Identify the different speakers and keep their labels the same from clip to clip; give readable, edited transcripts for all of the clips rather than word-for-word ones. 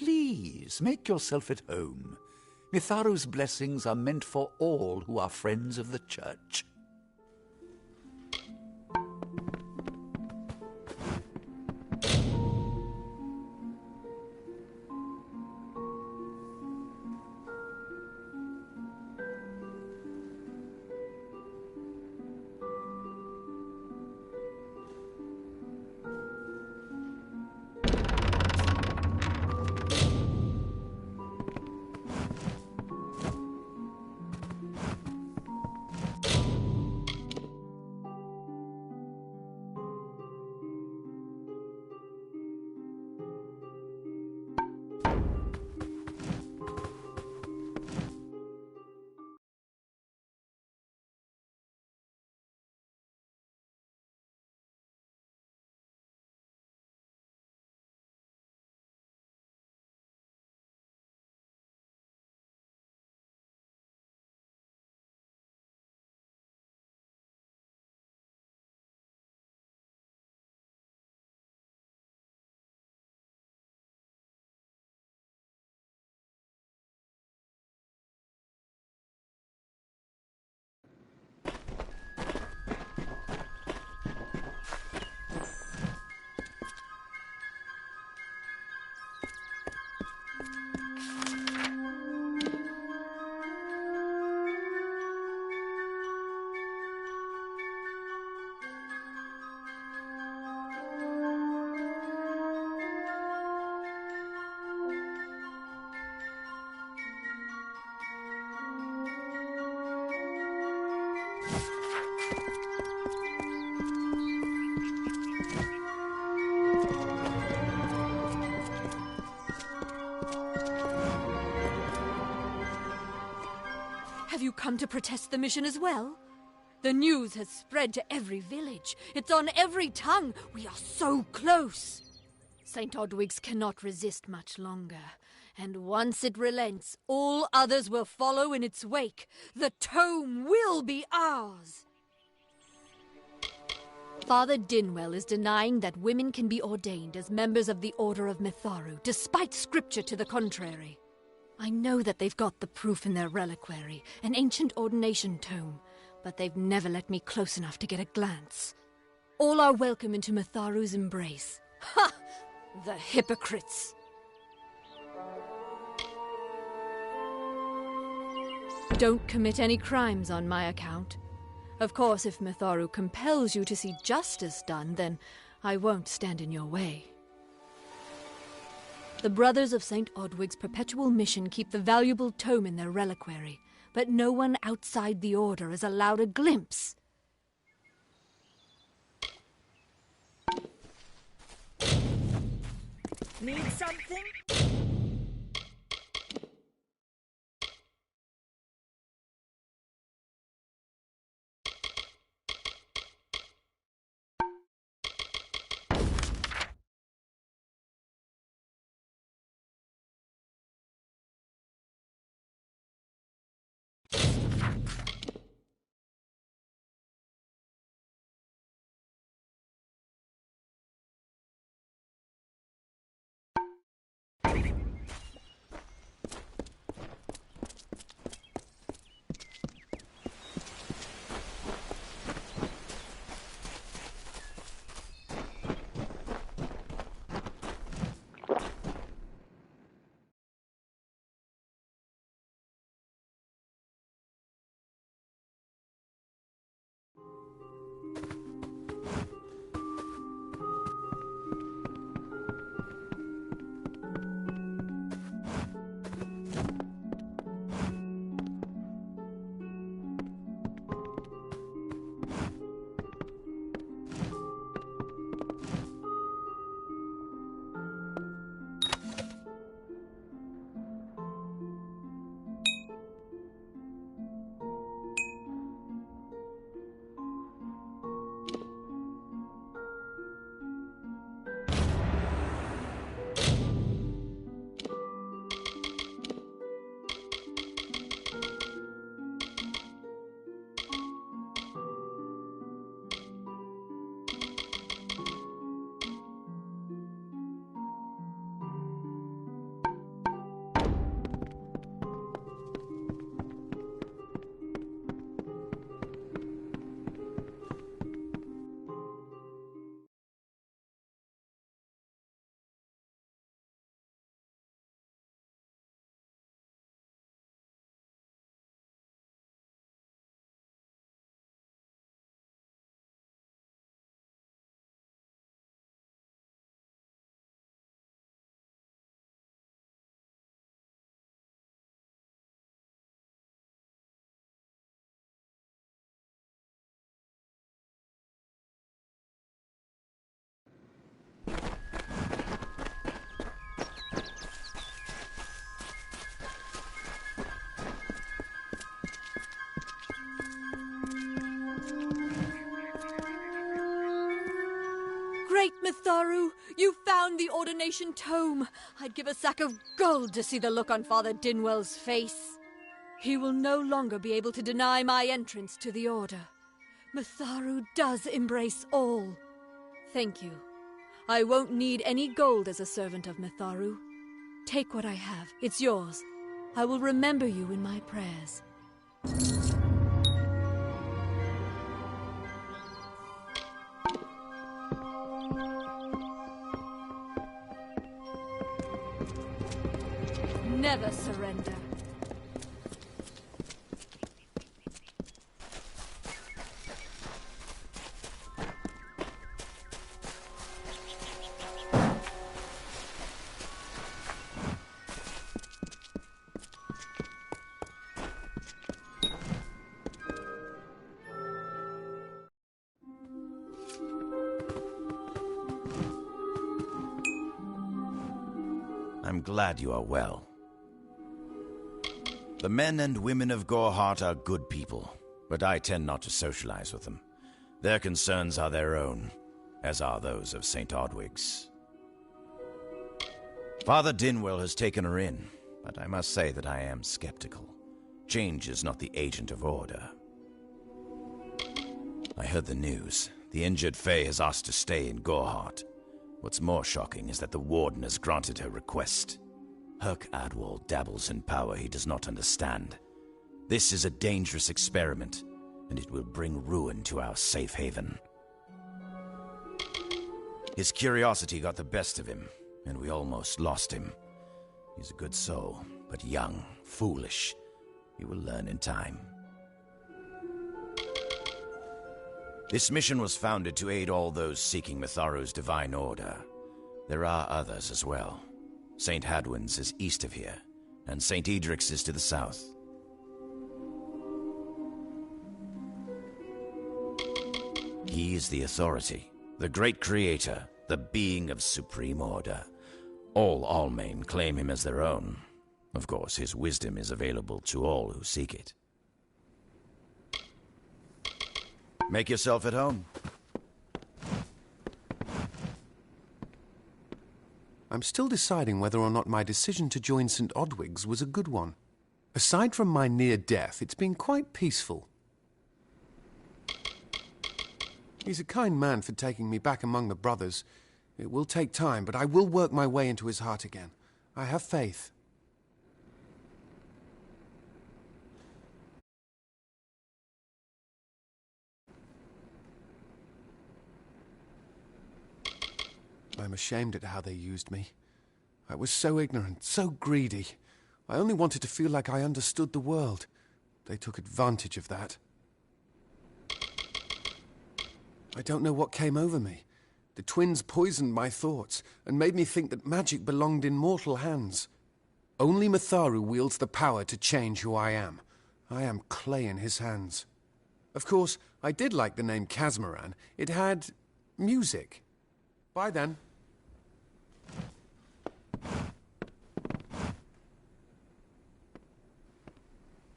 Speaker 1: Please, make yourself at home. Mitharu's blessings are meant for all who are friends of the church.
Speaker 2: Have you come to protest the mission as well? The news has spread to every village. It's on every tongue. We are so close. St. Odwig's cannot resist much longer. And once it relents, all others will follow in its wake. The tome will be ours. Father Dinwell is denying that women can be ordained as members of the Order of Mitharu, despite scripture to the contrary. I know that they've got the proof in their reliquary, an ancient ordination tome, but they've never let me close enough to get a glance. All are welcome into Mitharu's embrace. Ha! The hypocrites! Don't commit any crimes on my account. Of course, if Mitharu compels you to see justice done, then I won't stand in your way. The Brothers of St. Odwig's perpetual mission keep the valuable tome in their reliquary, but no one outside the Order is allowed a glimpse.
Speaker 3: Need something?
Speaker 2: coronation tome. I'd give a sack of gold to see the look on Father Dinwell's face. He will no longer be able to deny my entrance to the Order. Mitharu does embrace all. Thank you. I won't need any gold as a servant of Mitharu. Take what I have. It's yours. I will remember you in my prayers. Never surrender.
Speaker 3: I'm glad you are well. The men and women of Goreheart are good people, but I tend not to socialize with them. Their concerns are their own, as are those of St. Odwig's. Father Dinwell has taken her in, but I must say that I am skeptical. Change is not the agent of order. I heard the news. The injured Fae has asked to stay in Goreheart. What's more shocking is that the Warden has granted her request. Herc Adwal dabbles in power he does not understand. This is a dangerous experiment, and it will bring ruin to our safe haven. His curiosity got the best of him, and we almost lost him. He's a good soul, but young, foolish. He will learn in time. This mission was founded to aid all those seeking Mitharu's divine order. There are others as well. St. Hadwin's is east of here, and St. Edric's is to the south. He is the authority, the great creator, the being of supreme order. All Almain claim him as their own. Of course, his wisdom is available to all who seek it. Make yourself at home.
Speaker 4: I'm still deciding whether or not my decision to join St. Odwig's was a good one. Aside from my near death, it's been quite peaceful. He's a kind man for taking me back among the brothers. It will take time, but I will work my way into his heart again. I have faith. I'm ashamed at how they used me. I was so ignorant, so greedy. I only wanted to feel like I understood the world. They took advantage of that. I don't know what came over me. The twins poisoned my thoughts and made me think that magic belonged in mortal hands. Only Mitharu wields the power to change who I am. I am clay in his hands. Of course, I did like the name Casmaran. It had music. Bye then.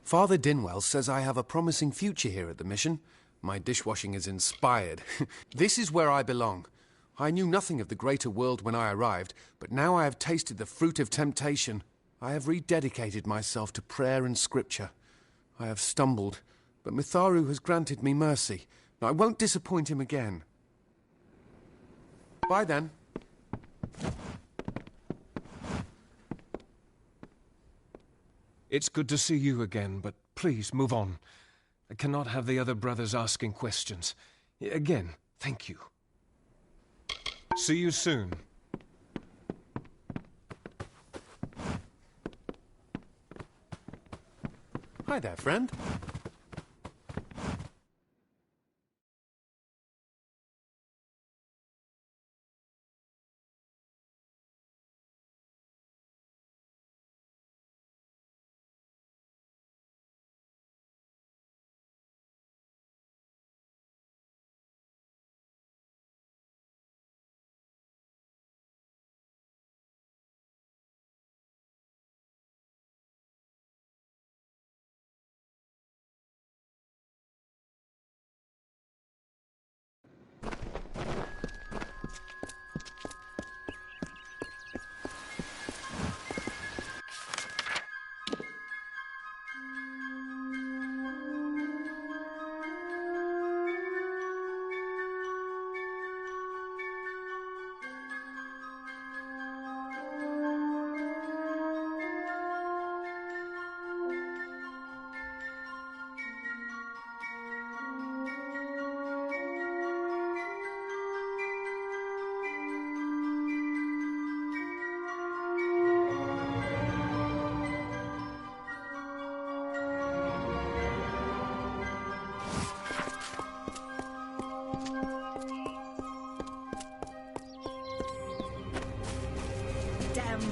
Speaker 4: Father Dinwell says I have a promising future here at the mission. My dishwashing is inspired. This is where I belong. I knew nothing of the greater world when I arrived, but now I have tasted the fruit of temptation. I have rededicated myself to prayer and scripture. I have stumbled, but Mitharu has granted me mercy. I won't disappoint him again. Bye then.
Speaker 5: It's good to see you again, but please move on. I cannot have the other brothers asking questions. Again, thank you. See you soon.
Speaker 4: Hi there, friend.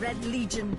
Speaker 6: Red Legion.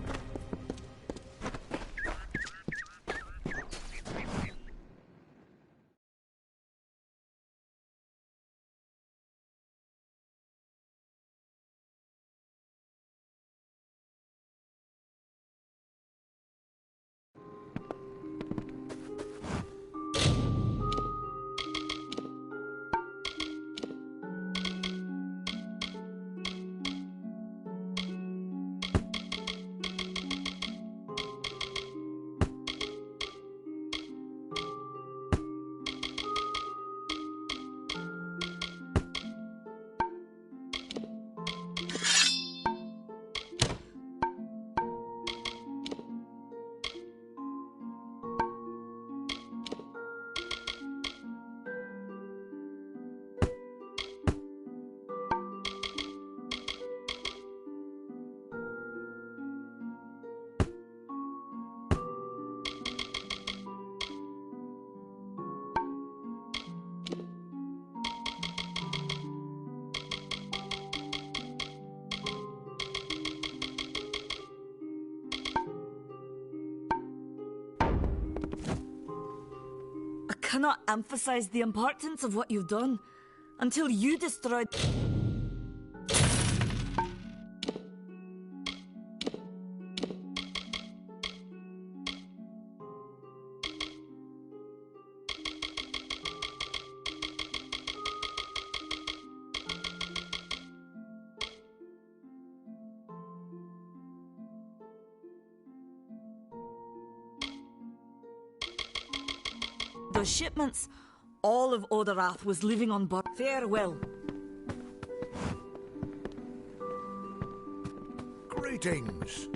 Speaker 6: I cannot emphasize the importance of what you've done until you destroyed. Those shipments. All of Odarath was living on board. Farewell.
Speaker 1: Greetings.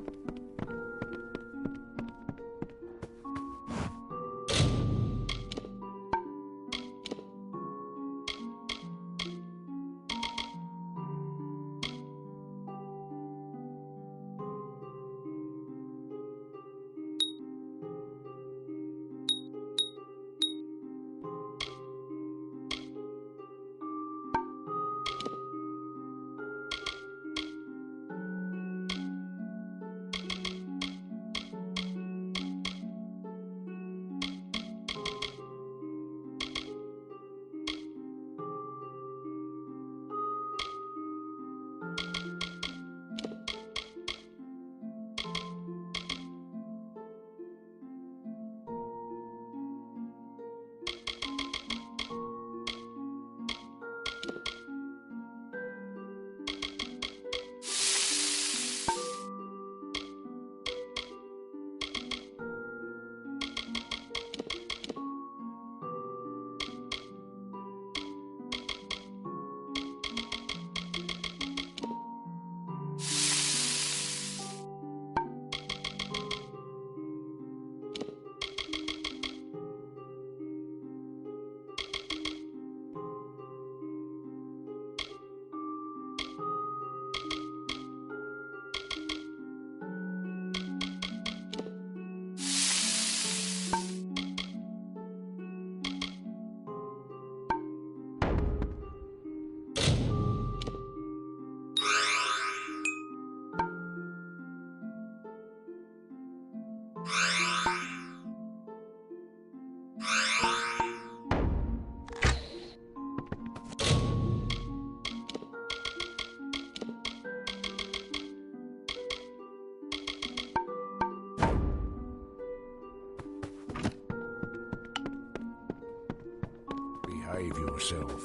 Speaker 1: Behave yourself.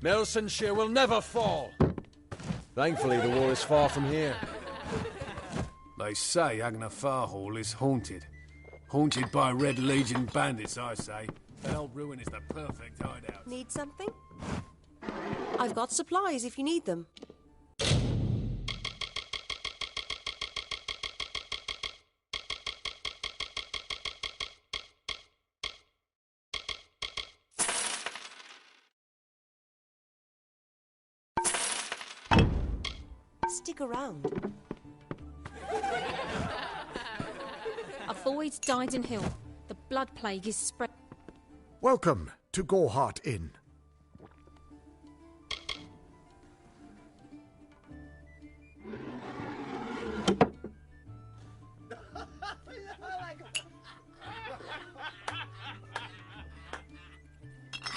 Speaker 7: Milsonshire will never fall. Thankfully, the war is far from here.
Speaker 4: They say Agnafar Hall is haunted. Haunted by Red Legion bandits, I say. That old ruin is the perfect hideout.
Speaker 8: Need something? I've got supplies if you need them. Stick around.
Speaker 9: A void died in hill. The blood plague is spread.
Speaker 10: Welcome to Gorehart Inn.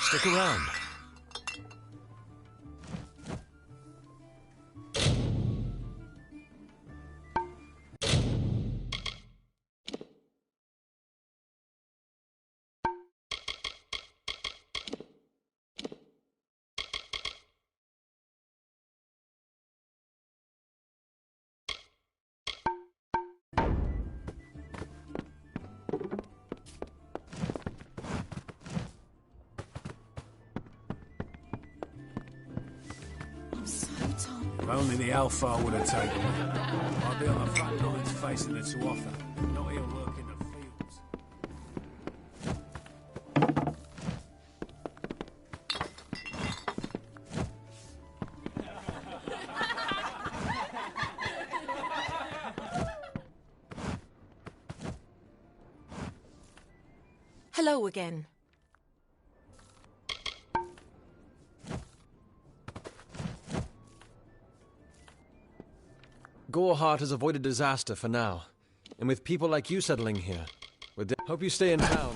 Speaker 7: Stick around.
Speaker 4: If only the Alpha would have taken me. I'd be on the front lines facing the Tuatha, not here working the fields.
Speaker 8: Hello again.
Speaker 7: Gorehart has avoided disaster for now. And with people like you settling here, hope you stay in town.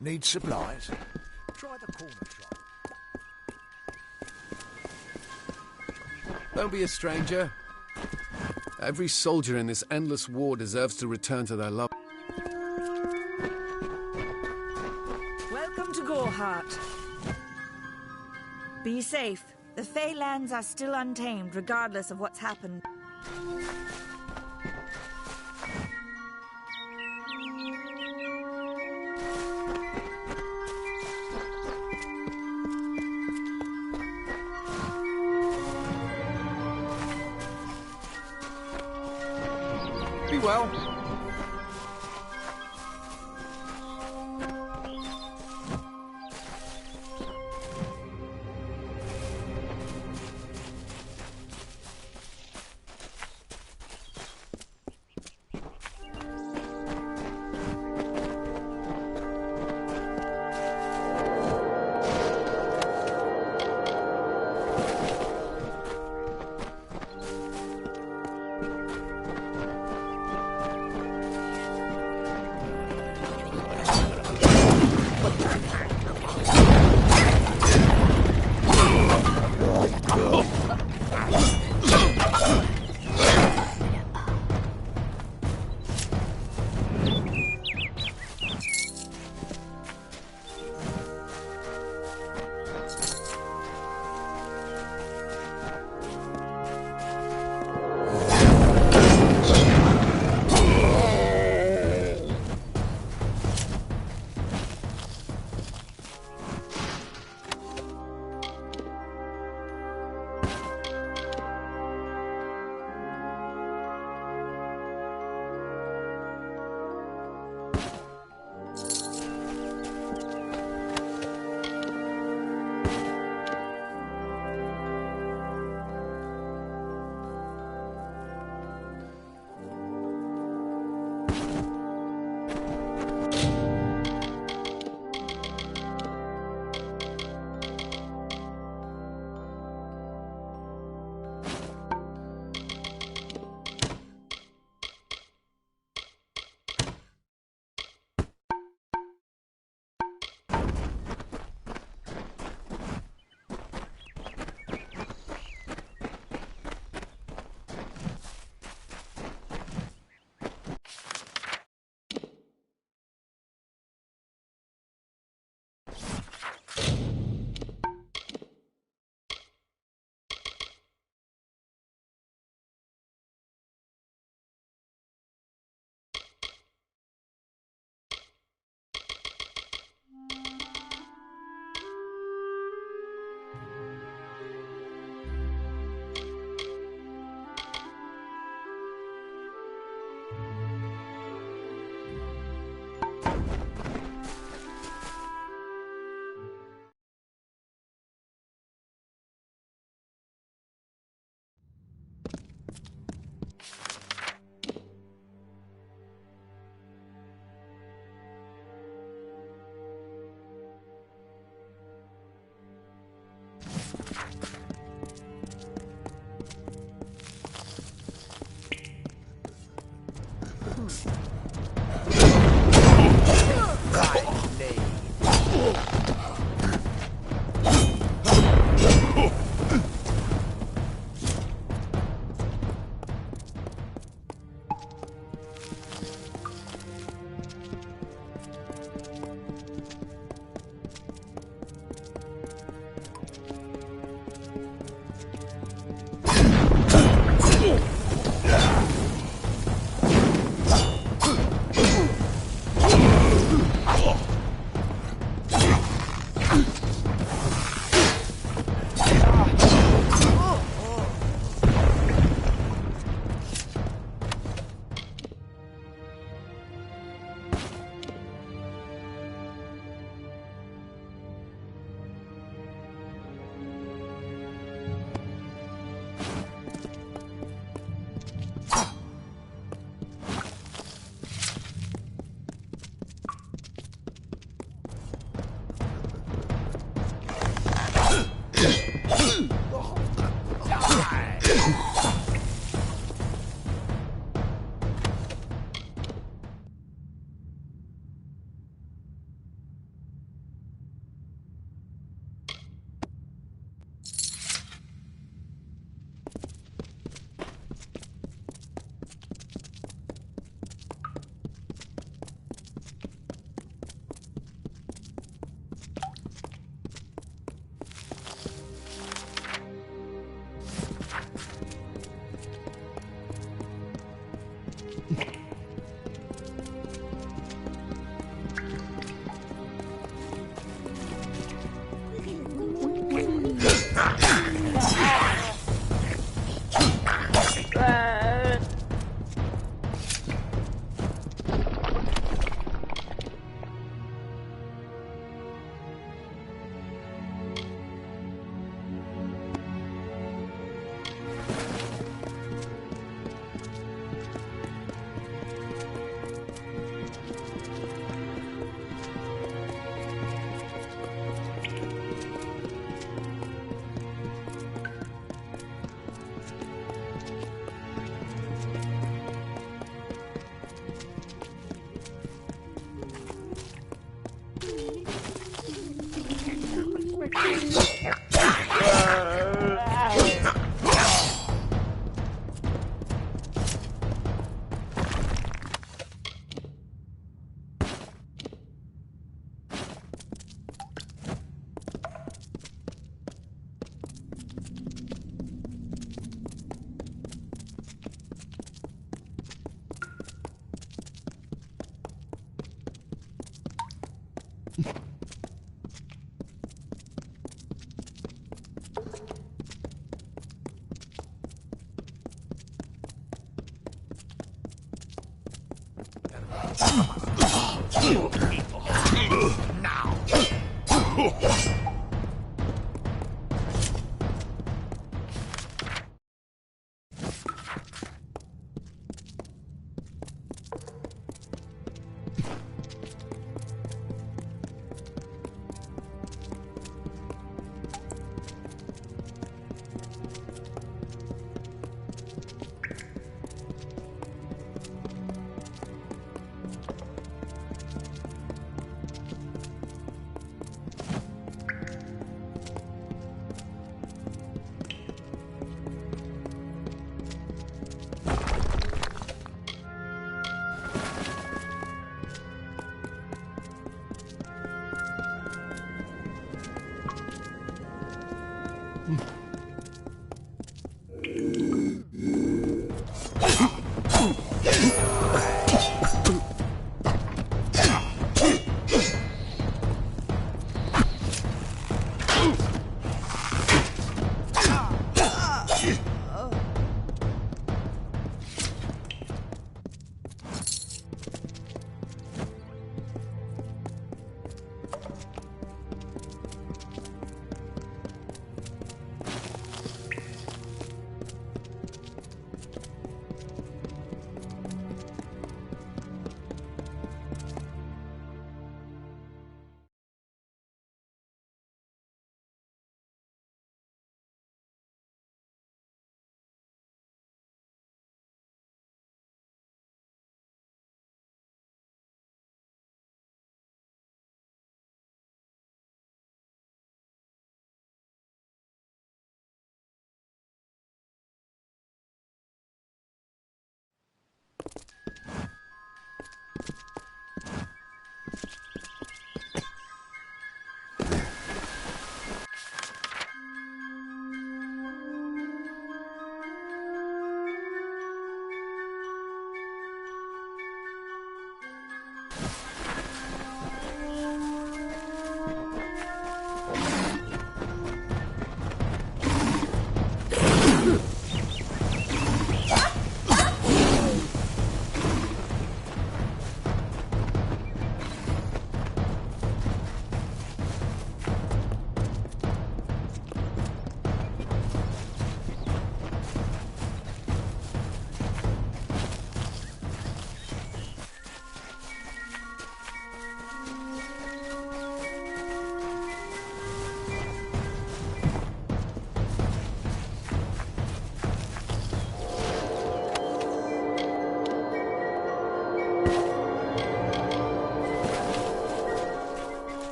Speaker 10: Need supplies? Try the corner shop.
Speaker 4: Don't be a stranger. Every soldier in this endless war deserves to return to their love.
Speaker 6: Welcome to Gorehart. Be safe. The Fey lands are still untamed, regardless of what's happened.
Speaker 4: Be well.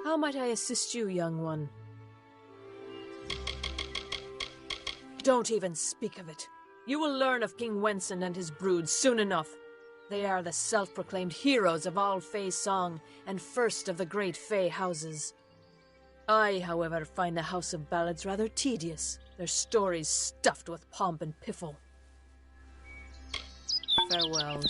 Speaker 8: How might I assist you, young one?
Speaker 11: Don't even speak of it. You will learn of King Wenson and his brood soon enough. They are the self-proclaimed heroes of all Fae song and first of the great Fae houses. I, however, find the House of Ballads rather tedious, their stories stuffed with pomp and piffle. Farewell.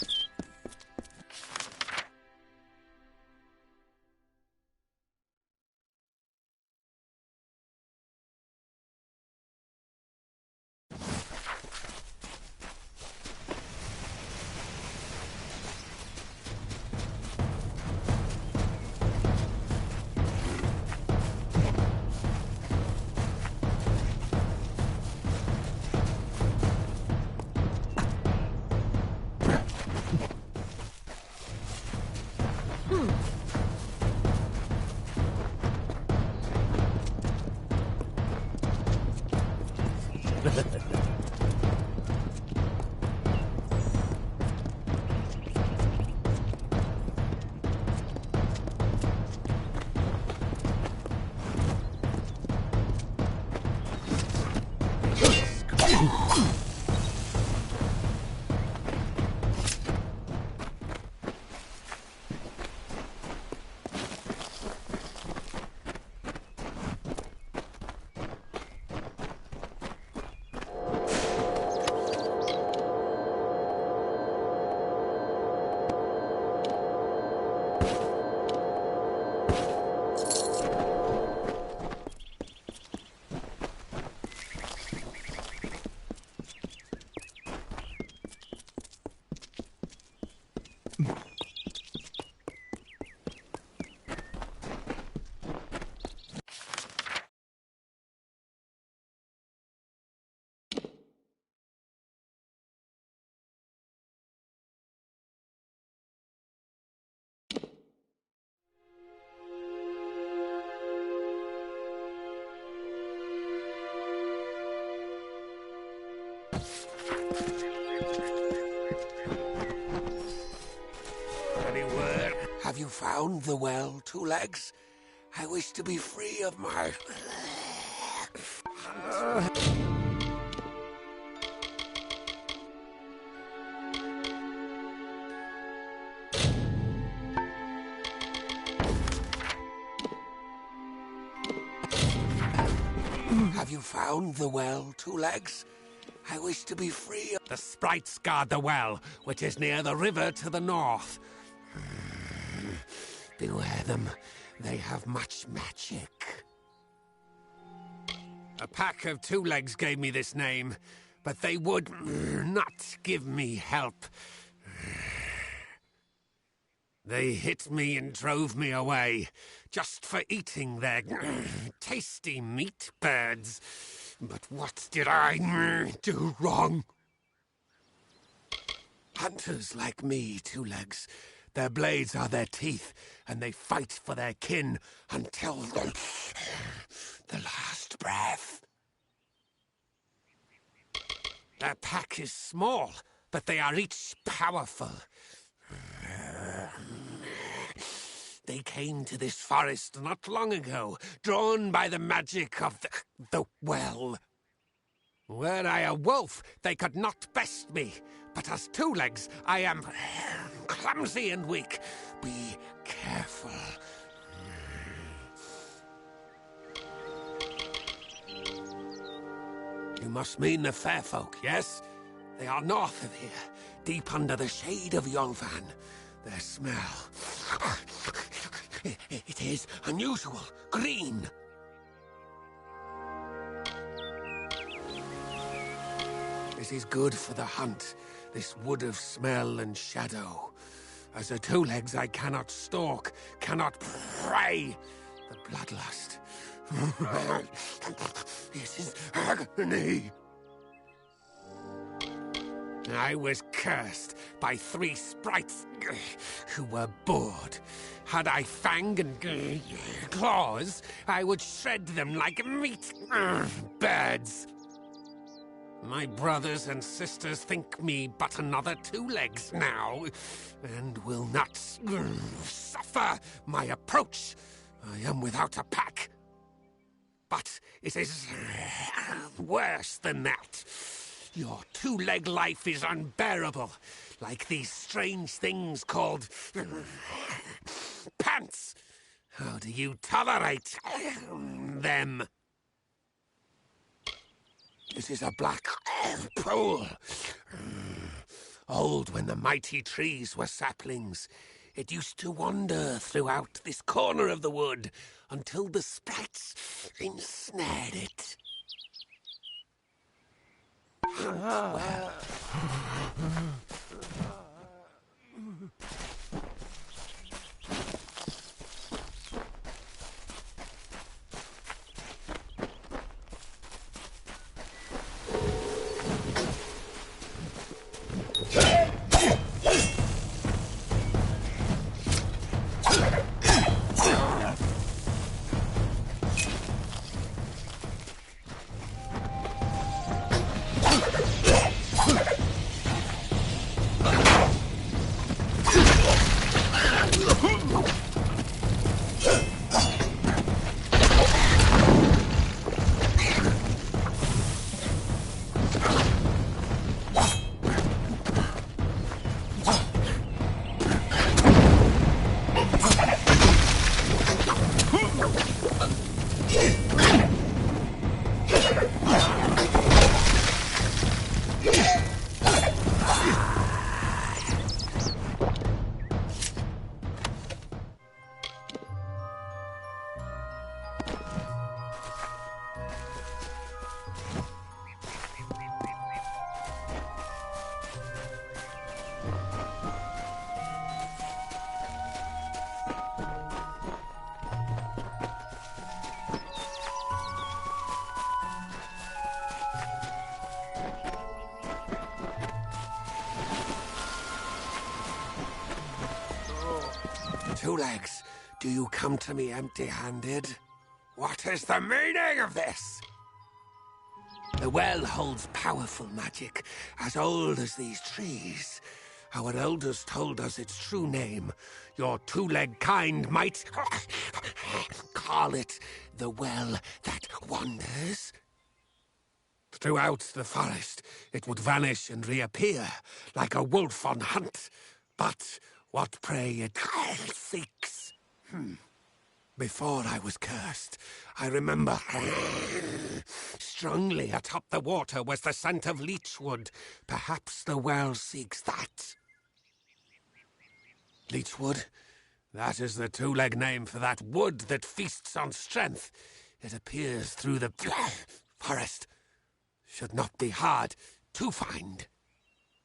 Speaker 10: Have you found the well, Two Legs? I wish to be free of my... Have you found the well, Two Legs? I wish to be free of... The sprites guard the well, which is near the river to the north. Beware them. They have much magic. A pack of Two Legs gave me this name, but they would not give me help. They hit me and drove me away, just for eating their tasty meat birds. But what did I do wrong? Hunters like me, Two Legs. Their blades are their teeth, and they fight for their kin until the last breath. Their pack is small, but they are each powerful. They came to this forest not long ago, drawn by the magic of the well. Were I a wolf, they could not best me. But as Two Legs, I am clumsy and weak. Be careful. You must mean the fair folk, yes? They are north of here, deep under the shade of Yolvan. Their smell... It is unusual, green. This is good for the hunt, this wood of smell and shadow. As a Two Legs, I cannot stalk, cannot prey. The bloodlust. This is agony. I was cursed by 3 sprites who were bored. Had I fang and claws, I would shred them like meat birds. My brothers and sisters think me but another Two Legs now, and will not suffer my approach. I am without a pack. But it is worse than that. Your two-leg life is unbearable, like these strange things called pants. How do you tolerate them? It is a black pool. Old when the mighty trees were saplings. It used to wander throughout this corner of the wood until the sprites ensnared it. Hunt well. Two Legs, do you come to me empty-handed? What is the meaning of this? The well holds powerful magic, as old as these trees. Our elders told us its true name. Your two-leg kind might call it the well that wanders. Throughout the forest, it would vanish and reappear, like a wolf on hunt. But what prey it seeks. Before I was cursed, I remember strongly atop the water was the scent of leechwood. Perhaps the well seeks that. Leechwood? That is the two-leg name for that wood that feasts on strength. It appears through the forest. Should not be hard to find.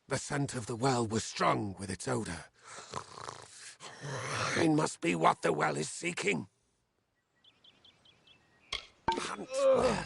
Speaker 10: The scent of the well was strong with its odor. It must be what the well is seeking. Hunt well.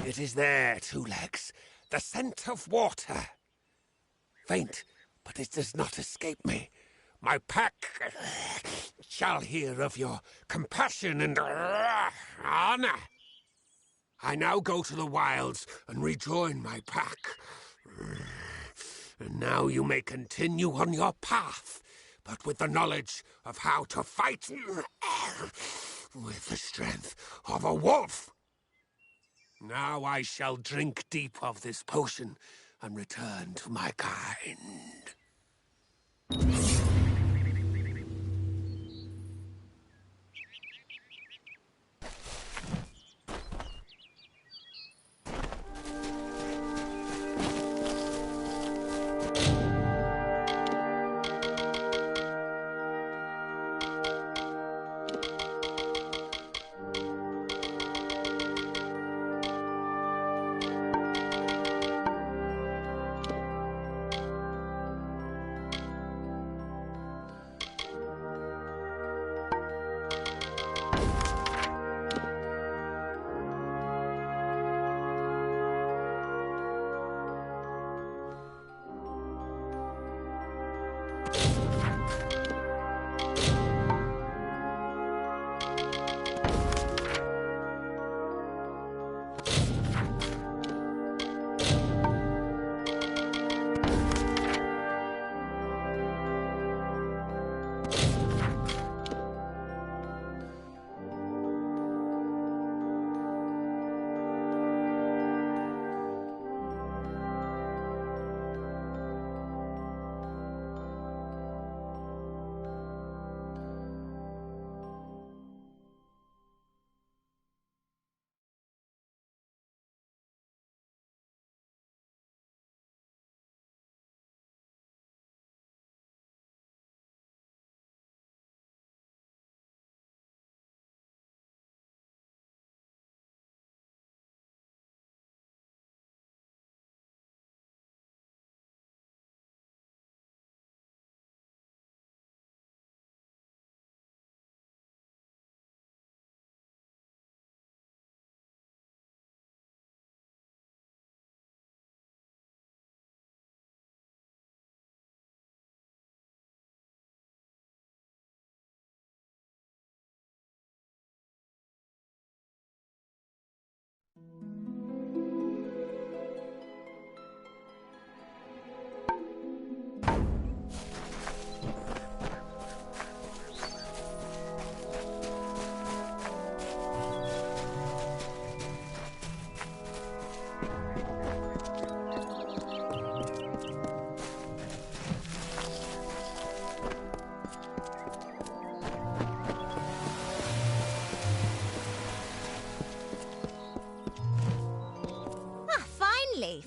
Speaker 10: It is there, Two Legs. The scent of water. Faint, but it does not escape me. My pack shall hear of your compassion and honor. I now go to the wilds and rejoin my pack. And now you may continue on your path, but with the knowledge of how to fight with the strength of a wolf. Now I shall drink deep of this potion and return to my kind.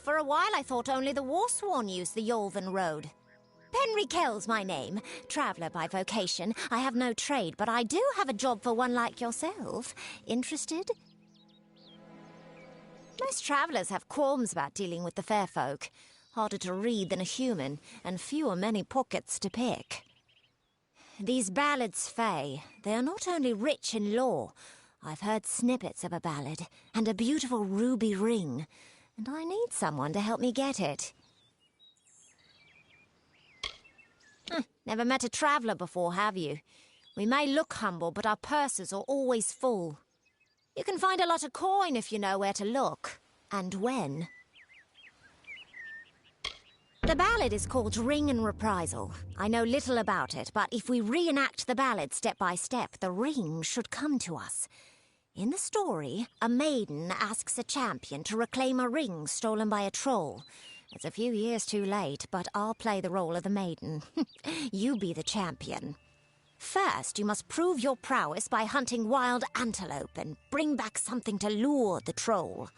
Speaker 12: For a while I thought only the Warsworn used the Yolven Road. Penry Kell's my name, traveller by vocation. I have no trade, but I do have a job for one like yourself. Interested? Most travellers have qualms about dealing with the fair folk. Harder to read than a human, and fewer many pockets to pick. These ballads, Fae, they are not only rich in lore. I've heard snippets of a ballad, and a beautiful ruby ring. And I need someone to help me get it. Never met a traveller before, have you? We may look humble, but our purses are always full. You can find a lot of coin if you know where to look, and when. The ballad is called Ring and Reprisal. I know little about it, but if we reenact the ballad step by step, the ring should come to us. In the story, a maiden asks a champion to reclaim a ring stolen by a troll. It's a few years too late, but I'll play the role of the maiden. You be the champion. First, you must prove your prowess by hunting wild antelope and bring back something to lure the troll.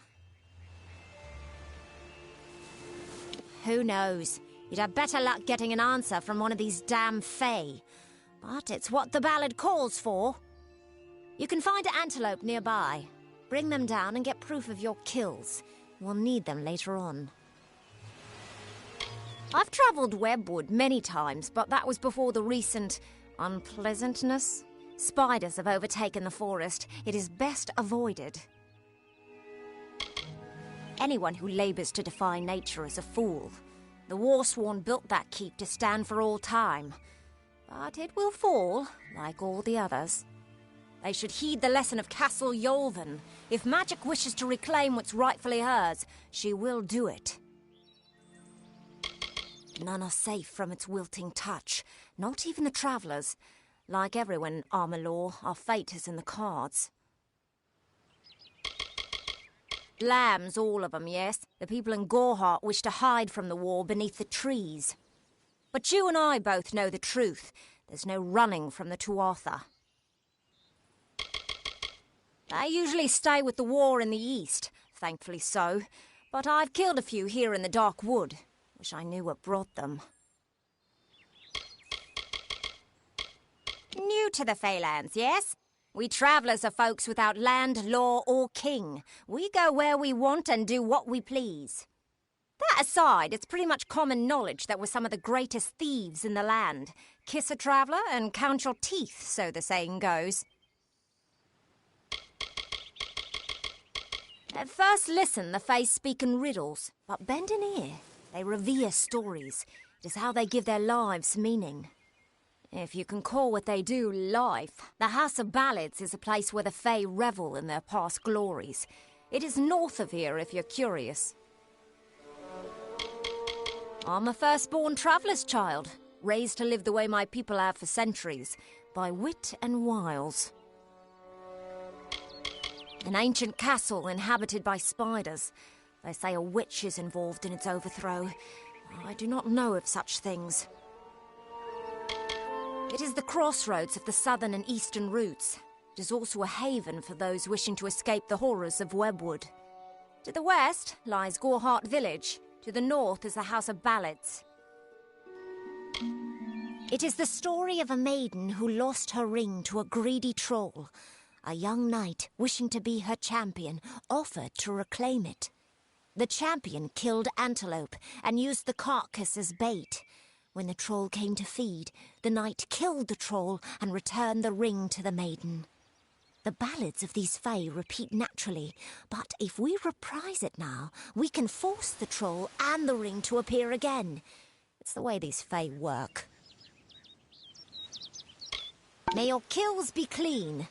Speaker 12: Who knows? You'd have better luck getting an answer from one of these damn Fae. But it's what the ballad calls for. You can find an antelope nearby. Bring them down and get proof of your kills. We'll need them later on. I've travelled Webwood many times, but that was before the recent unpleasantness. Spiders have overtaken the forest. It is best avoided. Anyone who labours to defy nature is a fool. The Warsworn built that keep to stand for all time. But it will fall, like all the others. They should heed the lesson of Castle Yolven. If magic wishes to reclaim what's rightfully hers, she will do it. None are safe from its wilting touch, not even the travellers. Like everyone in Armor, our fate is in the cards. Lambs, all of them, yes. The people in Gorehart wish to hide from the war beneath the trees. But you and I both know the truth. There's no running from the Tuatha. They usually stay with the war in the east, thankfully so. But I've killed a few here in the Dark Wood. Wish I knew what brought them. New to the Feylands, yes? We travellers are folks without land, law or king. We go where we want and do what we please. That aside, it's pretty much common knowledge that we're some of the greatest thieves in the land. Kiss a traveller and count your teeth, so the saying goes. At first listen, the Fae speak in riddles, but bend an ear. They revere stories. It is how they give their lives meaning. If you can call what they do life, the House of Ballads is a place where the Fae revel in their past glories. It is north of here if you're curious. I'm a firstborn traveller's child, raised to live the way my people have for centuries, by wit and wiles. An ancient castle inhabited by spiders. They say a witch is involved in its overthrow. I do not know of such things. It is the crossroads of the southern and eastern routes. It is also a haven for those wishing to escape the horrors of Webwood. To the west lies Gorehart Village. To the north is the House of Ballads. It is the story of a maiden who lost her ring to a greedy troll. A young knight, wishing to be her champion, offered to reclaim it. The champion killed antelope and used the carcass as bait. When the troll came to feed, the knight killed the troll and returned the ring to the maiden. The ballads of these Fae repeat naturally, but if we reprise it now, we can force the troll and the ring to appear again. It's the way these Fae work. May your kills be clean.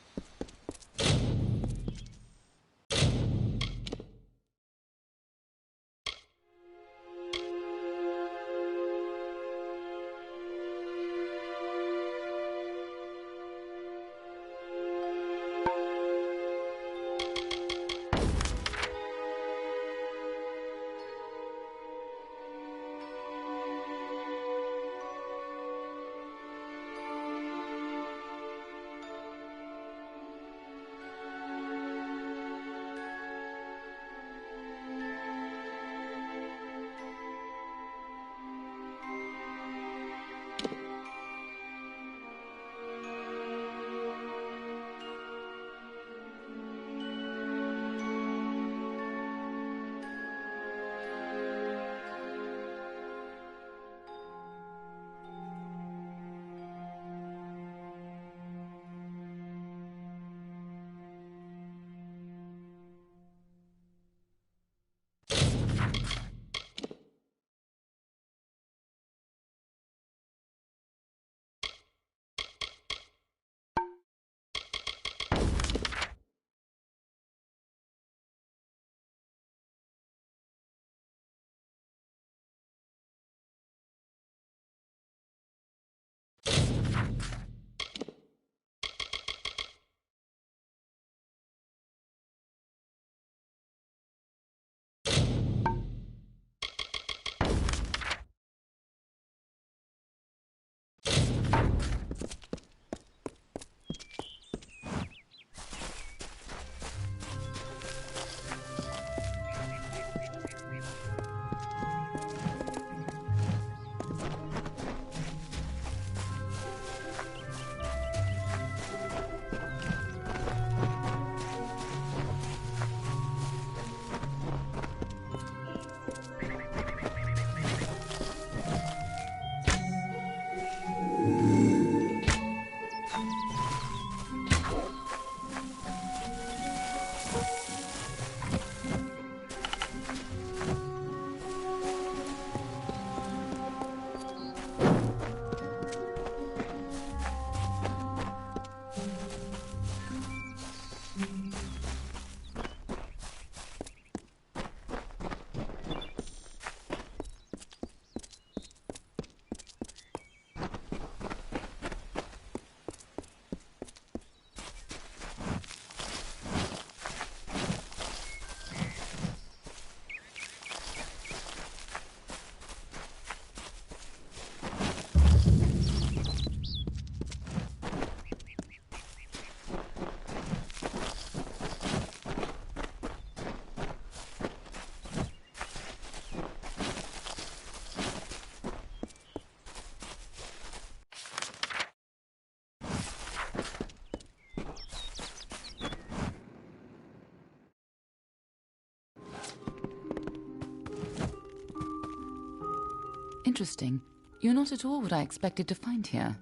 Speaker 13: Interesting. You're not at all what I expected to find here.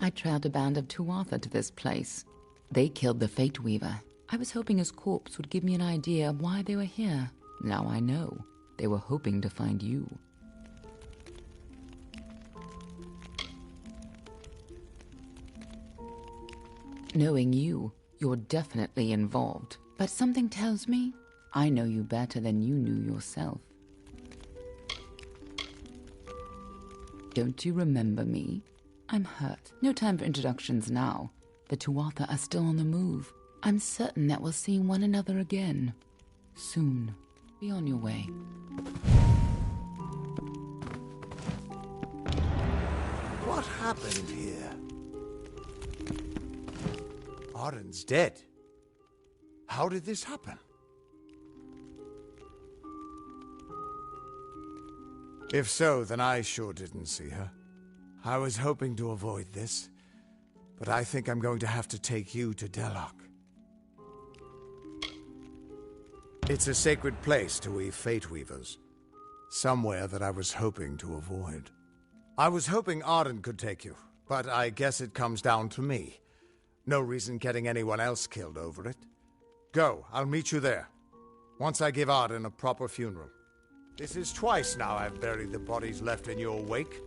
Speaker 13: I trailed a band of Tuatha to this place. They killed the Fate Weaver. I was hoping his corpse would give me an idea of why they were here. Now I know. They were hoping to find you. Knowing you, you're definitely involved. But something tells me I know you better than you knew yourself. Don't you remember me? I'm hurt. No time for introductions now. The Tuatha are still on the move. I'm certain that we'll see one another again. Soon. Be on your way.
Speaker 1: What happened here? Arden's dead. How did this happen? If so, then I sure didn't see her. I was hoping to avoid this, but I think I'm going to have to take you to Delok. It's a sacred place to we Fate Weavers. Somewhere that I was hoping to avoid. I was hoping Arden could take you, but I guess it comes down to me. No reason getting anyone else killed over it. Go, I'll meet you there. Once I give Arden a proper funeral. This is twice now I've buried the bodies left in your wake.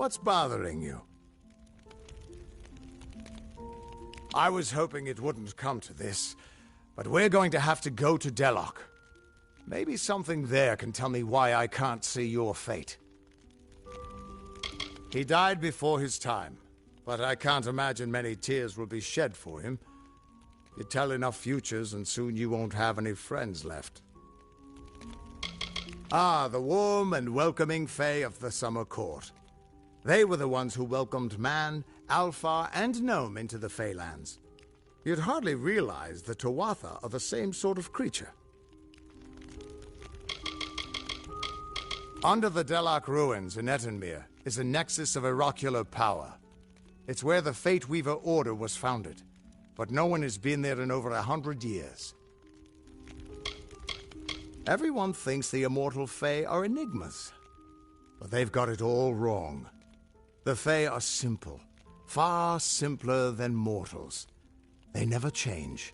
Speaker 1: What's bothering you? I was hoping it wouldn't come to this, but we're going to have to go to Delok. Maybe something there can tell me why I can't see your fate. He died before his time, but I can't imagine many tears will be shed for him. You tell enough futures and soon you won't have any friends left. Ah, the warm and welcoming Fae of the Summer Court. They were the ones who welcomed man, Alpha, and Gnome into the Feylands. You'd hardly realize the Tuatha are the same sort of creature. Under the Delok ruins in Etenmere is a nexus of oracular power. It's where the Fate Weaver Order was founded, but no one has been there in over 100 years. Everyone thinks the immortal Fae are enigmas, but they've got it all wrong. The Fae are simple, far simpler than mortals. They never change.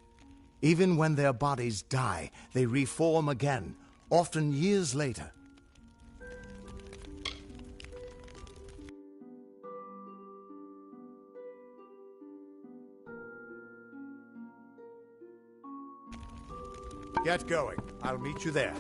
Speaker 1: Even when their bodies die, they reform again, often years later. Get going. I'll meet you there.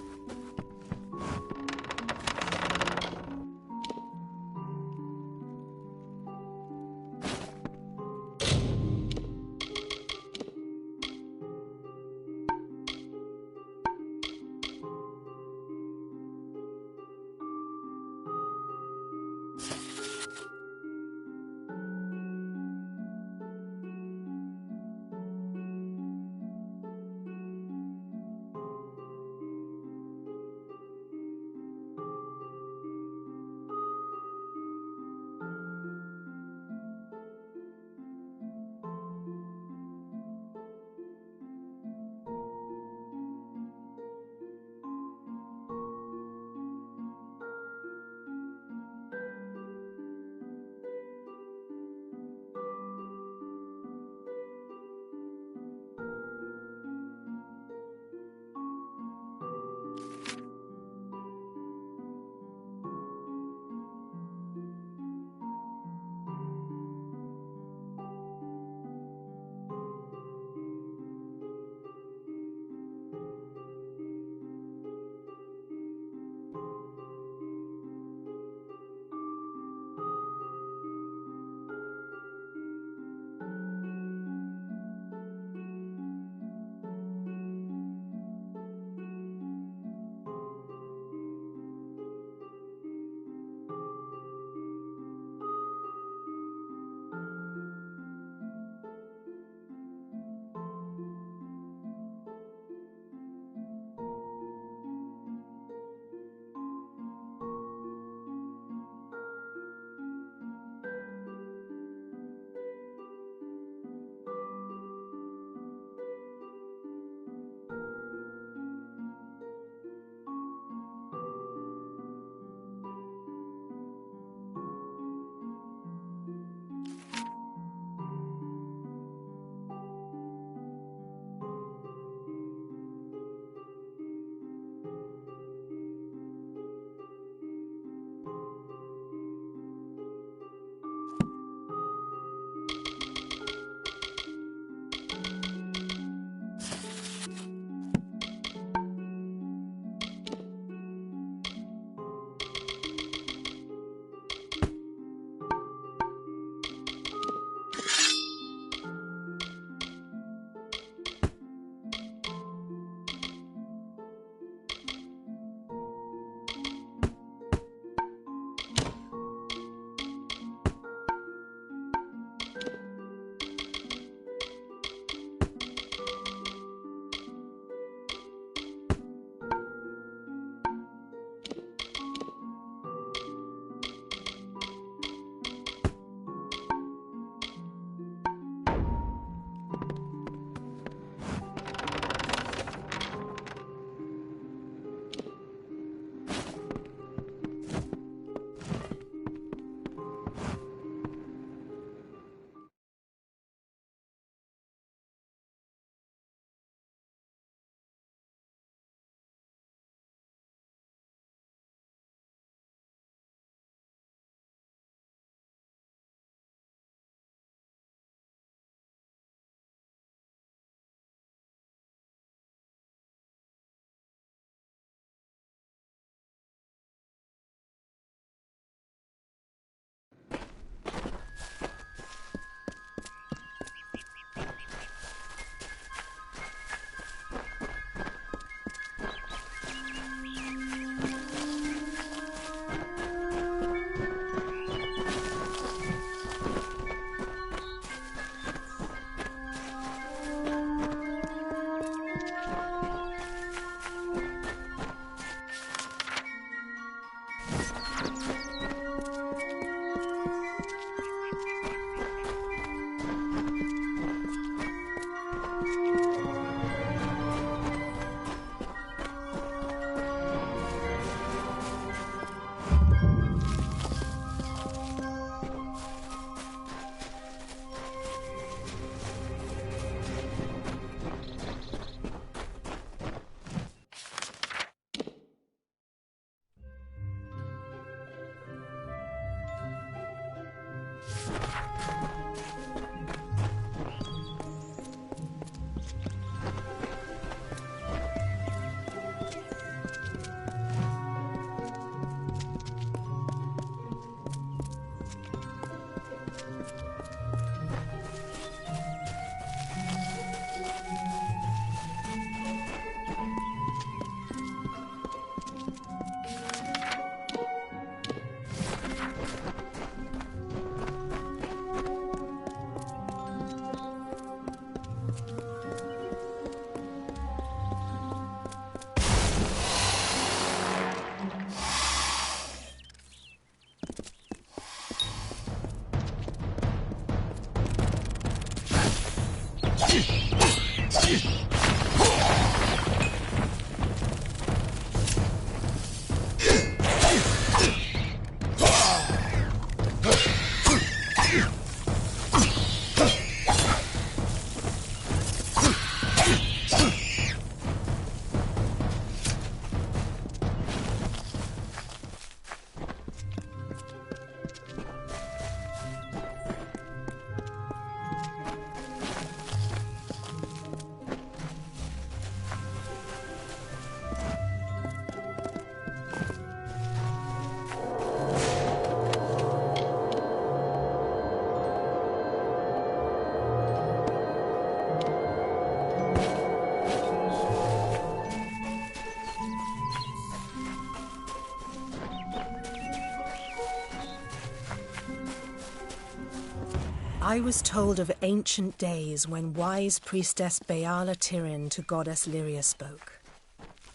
Speaker 14: I was told of ancient days when wise priestess Beala Tirin to goddess Lyria spoke.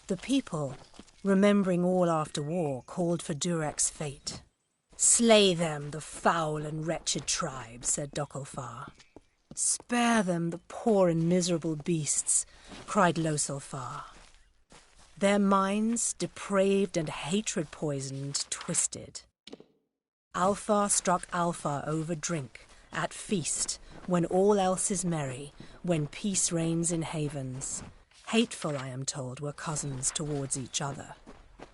Speaker 14: The people, remembering all after war, called for Durek's fate. "Slay them, the foul and wretched tribe," said Dokalfar. "Spare them, the poor and miserable beasts," cried Losalfar. Their minds, depraved and hatred-poisoned, twisted. Alfar struck Alfar over drink, at feast, when all else is merry, when peace reigns in havens. Hateful, I am told, were cousins towards each other.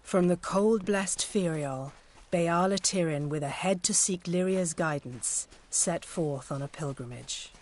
Speaker 14: From the cold-blessed Ferial, Beala Tirin, with a head to seek Lyria's guidance, set forth on a pilgrimage.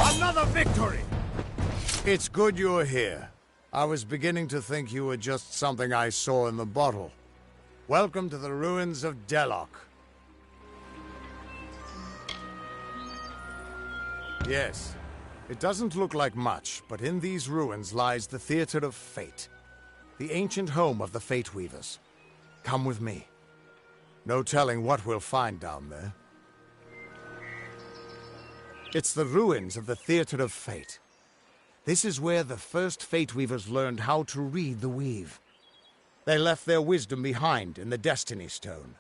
Speaker 1: Another victory! It's good you're here. I was beginning to think you were just something I saw in the bottle. Welcome to the ruins of Delok. Yes, it doesn't look like much, but in these ruins lies the Theater of Fate, the ancient home of the Fate Weavers. Come with me. No telling what we'll find down there. It's the ruins of the Theater of Fate. This is where the first Fate Weavers learned how to read the weave. They left their wisdom behind in the Destiny Stone.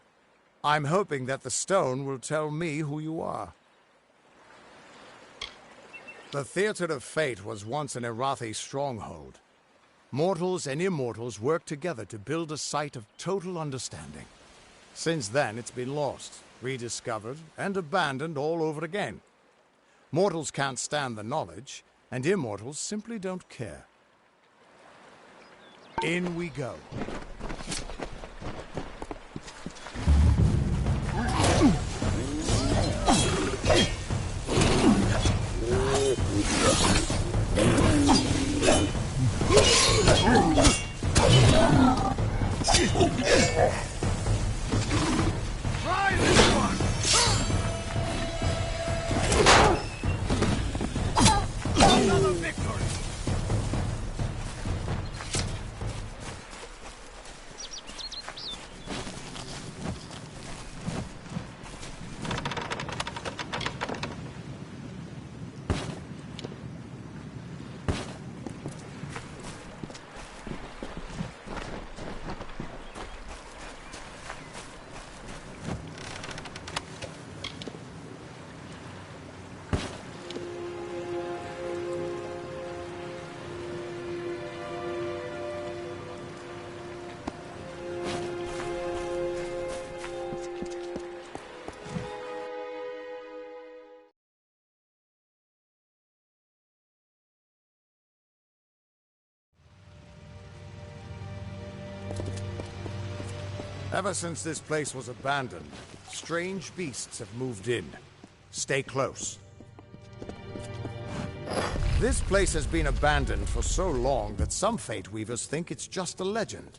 Speaker 1: I'm hoping that the stone will tell me who you are. The Theater of Fate was once an Irathi stronghold. Mortals and immortals worked together to build a site of total understanding. Since then, it's been lost, rediscovered, and abandoned all over again. Mortals can't stand the knowledge, and immortals simply don't care. In we go. Try this one! Another victory! Ever since this place was abandoned, strange beasts have moved in. Stay close. This place has been abandoned for so long that some Fate Weavers think it's just a legend.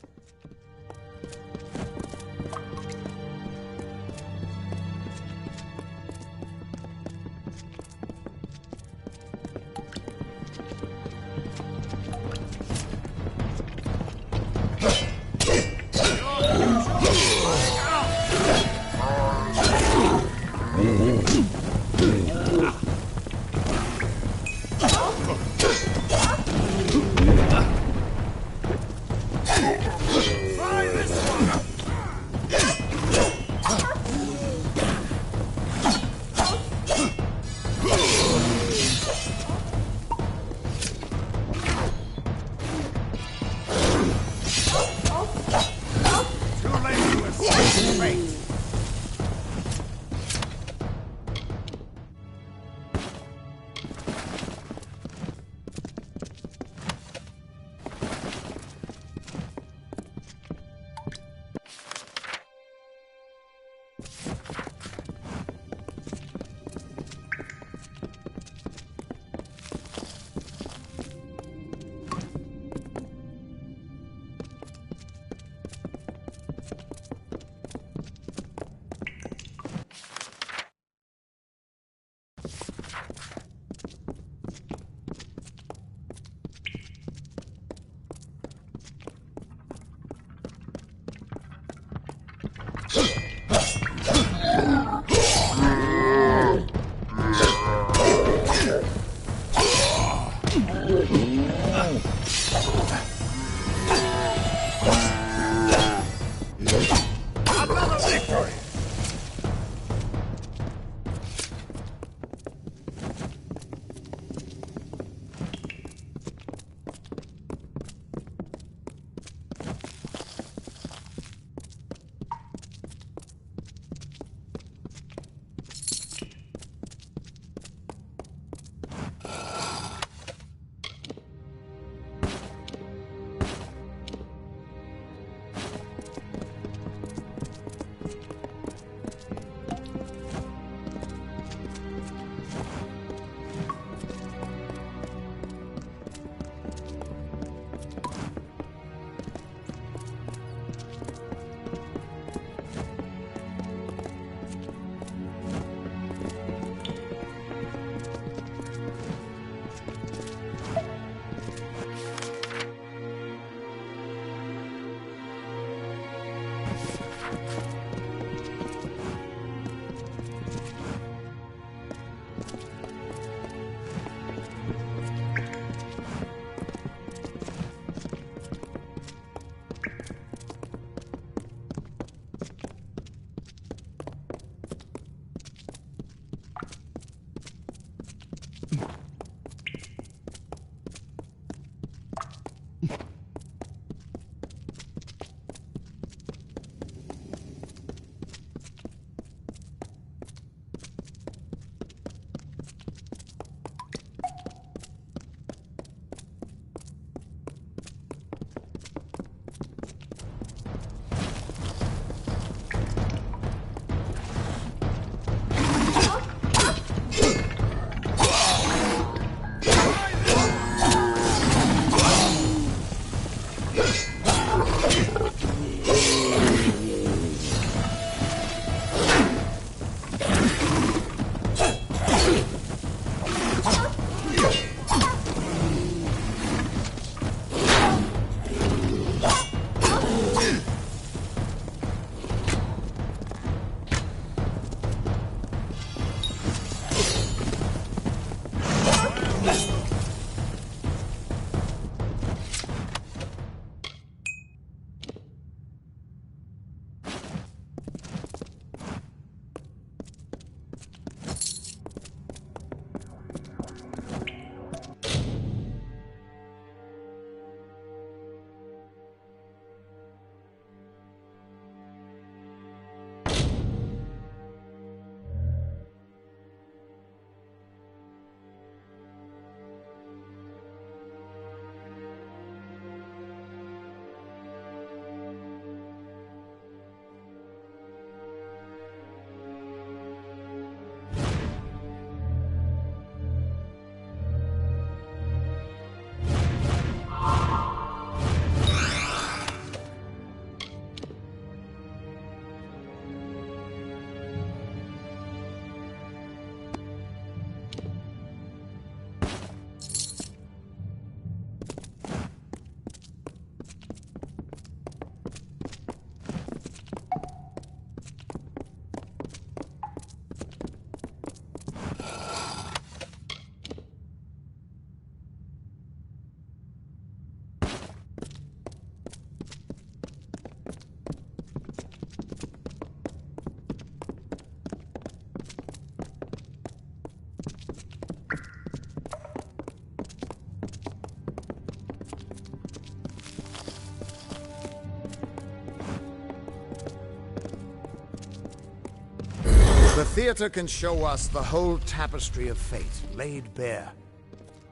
Speaker 1: The theater can show us the whole tapestry of fate laid bare.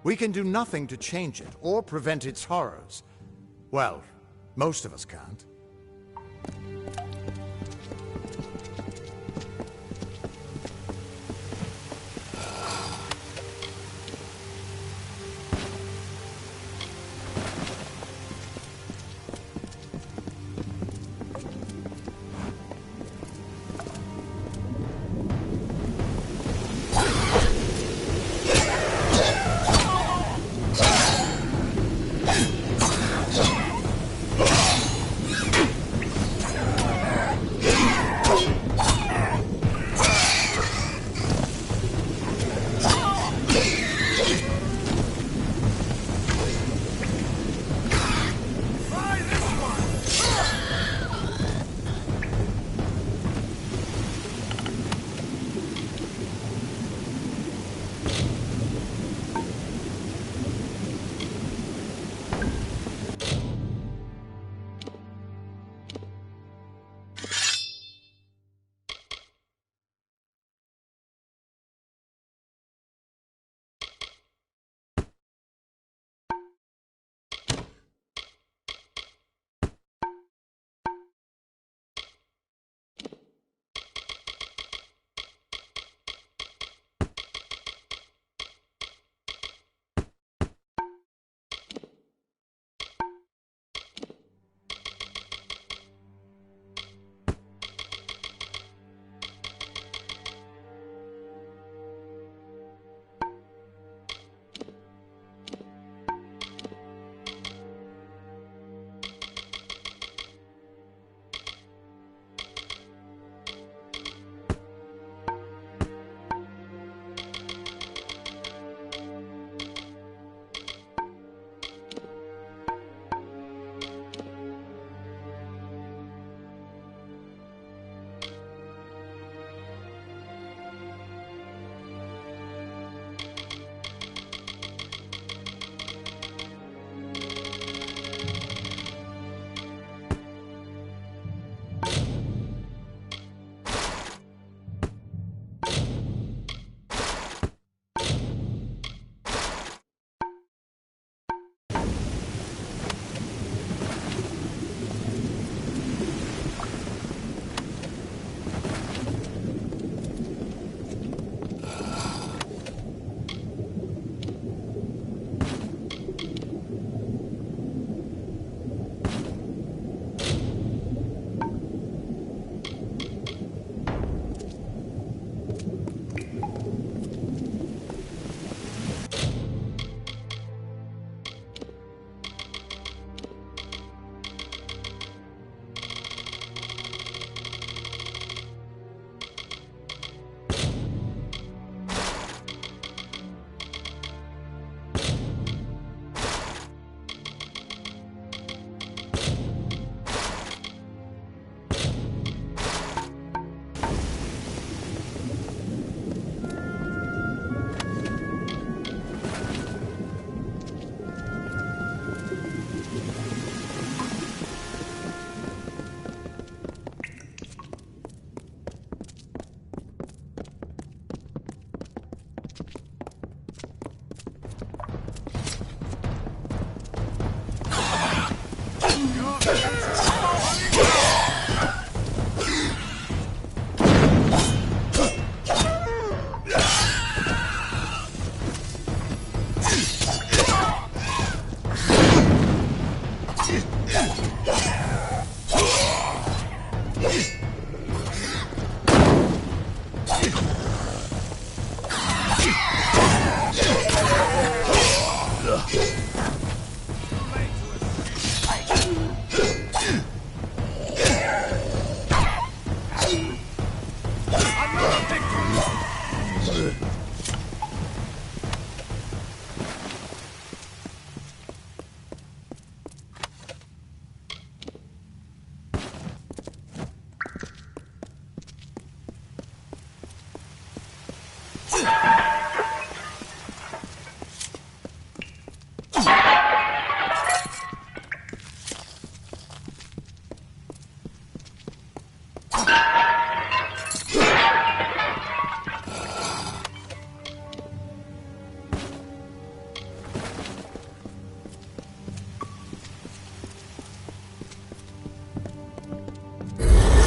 Speaker 1: We can do nothing to change it or prevent its horrors. Well, most of us can't.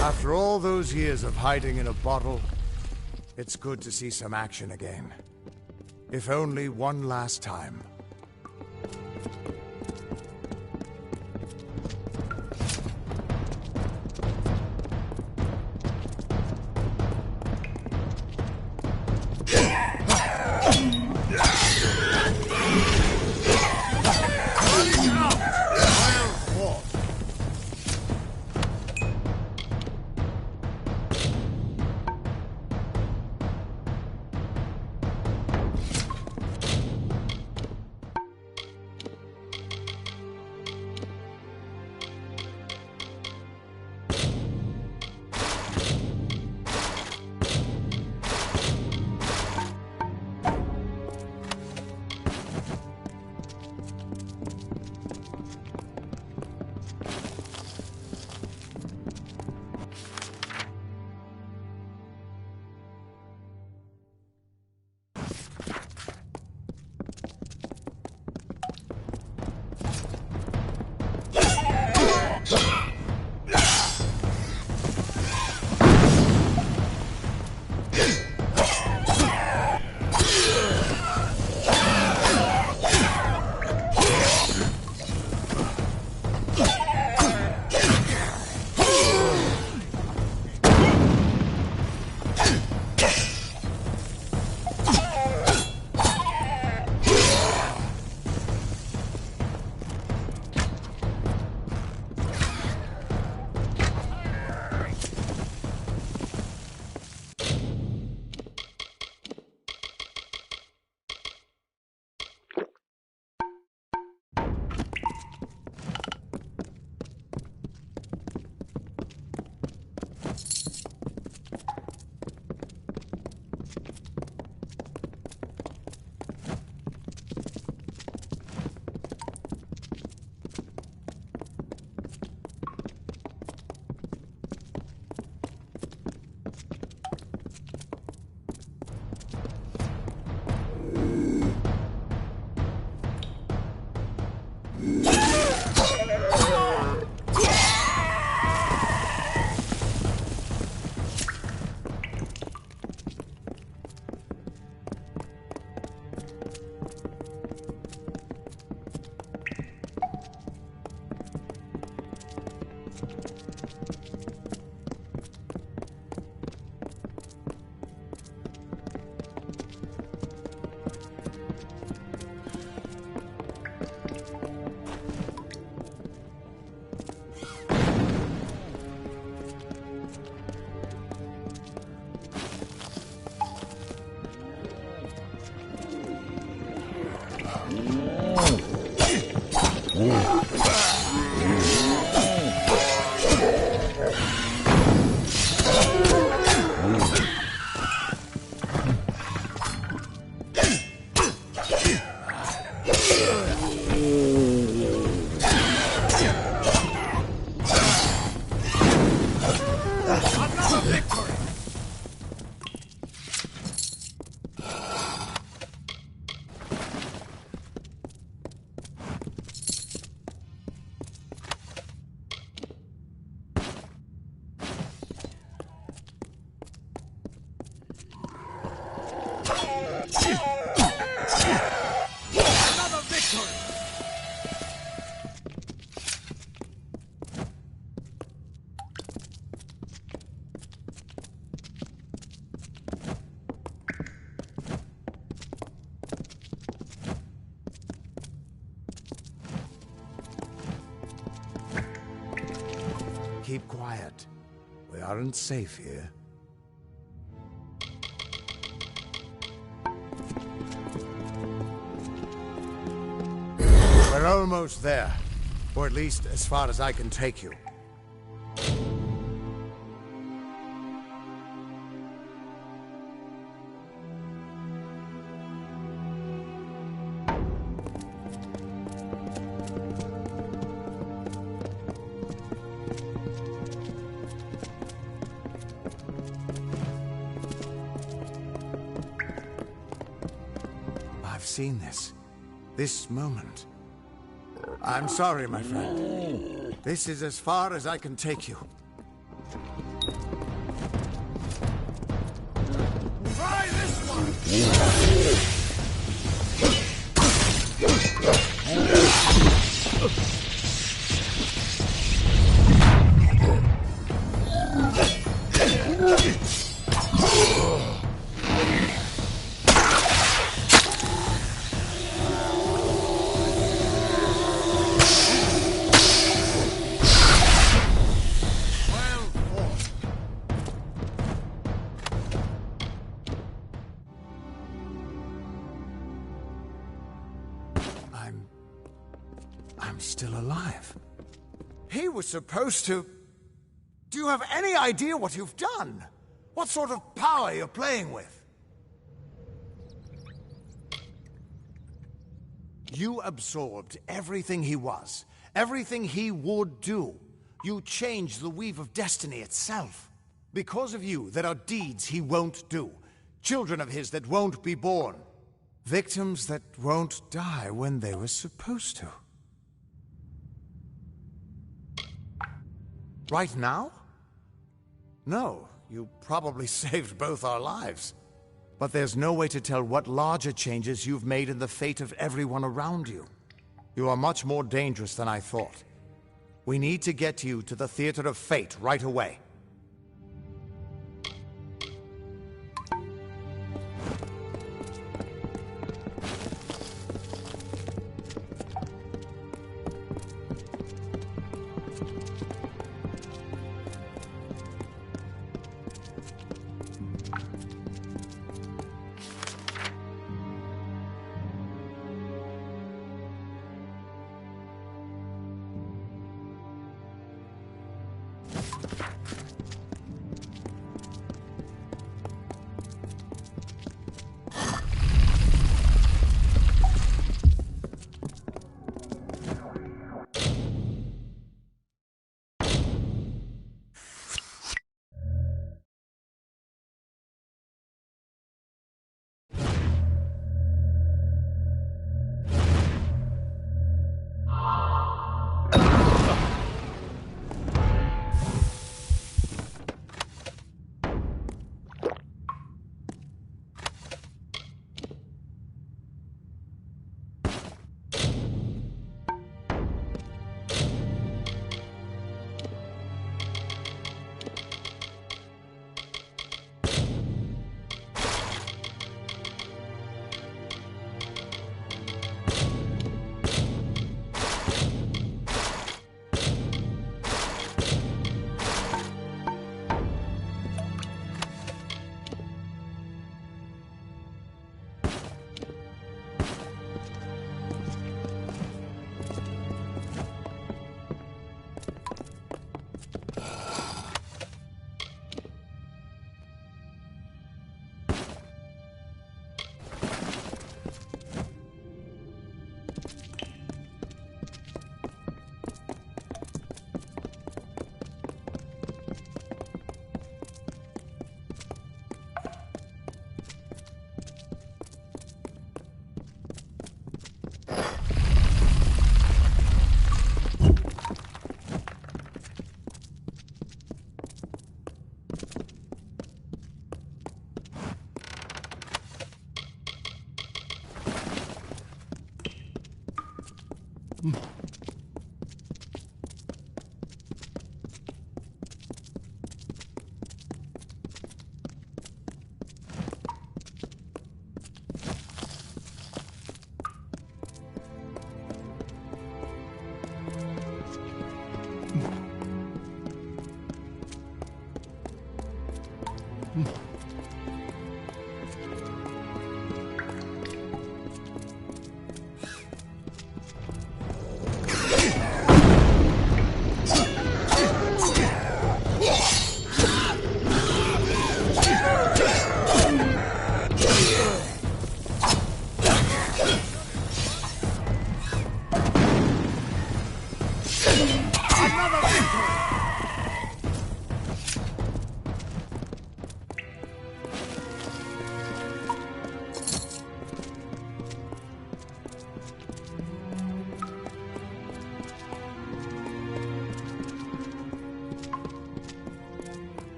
Speaker 1: After all those years of hiding in a bottle, it's good to see some action again. If only one last time. Keep quiet. We aren't safe here. We're almost there. Or at least as far as I can take you. I've seen this moment. I'm sorry, my friend. This is as far as I can take you. I'm still alive. He was supposed to... Do you have any idea what you've done? What sort of power you're playing with? You absorbed everything he was, everything he would do. You changed the weave of destiny itself. Because of you, there are deeds he won't do. Children of his that won't be born. Victims that won't die when they were supposed to. Right now? No, you probably saved both our lives. But there's no way to tell what larger changes you've made in the fate of everyone around you. You are much more dangerous than I thought. We need to get you to the Theater of Fate right away.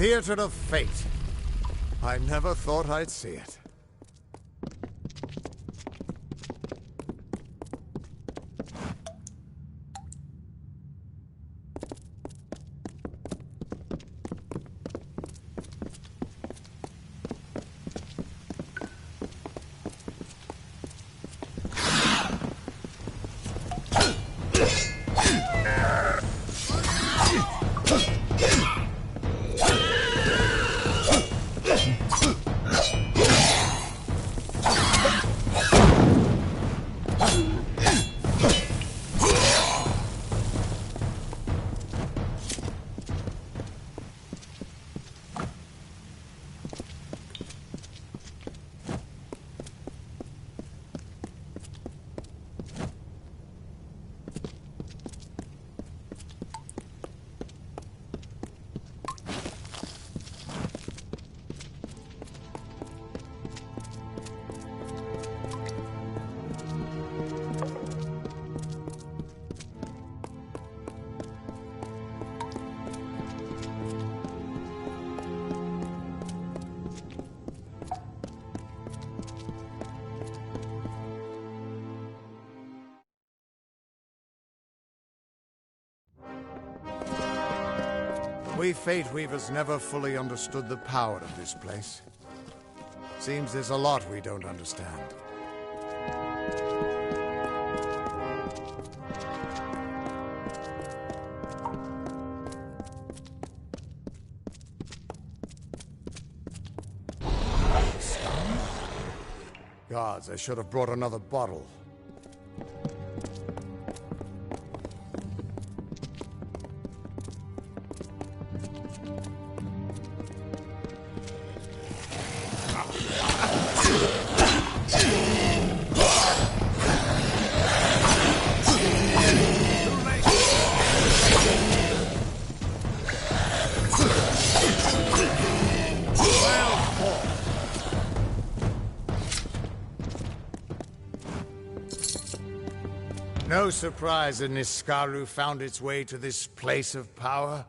Speaker 1: theater of fate. I never thought I'd see it. We Fate Weavers never fully understood the power of this place. Seems there's a lot we don't understand. Gods, I should have brought another bottle. No surprise that Niskaru found its way to this place of power.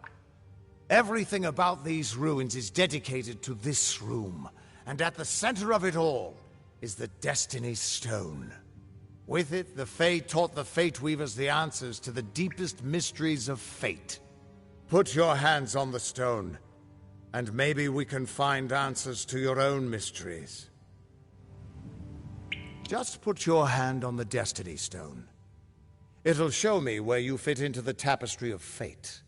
Speaker 1: Everything about these ruins is dedicated to this room, and at the center of it all is the Destiny Stone. With it, the Fae taught the Fate Weavers the answers to the deepest mysteries of fate. Put your hands on the stone, and maybe we can find answers to your own mysteries. Just put your hand on the Destiny Stone. It'll show me where you fit into the tapestry of fate.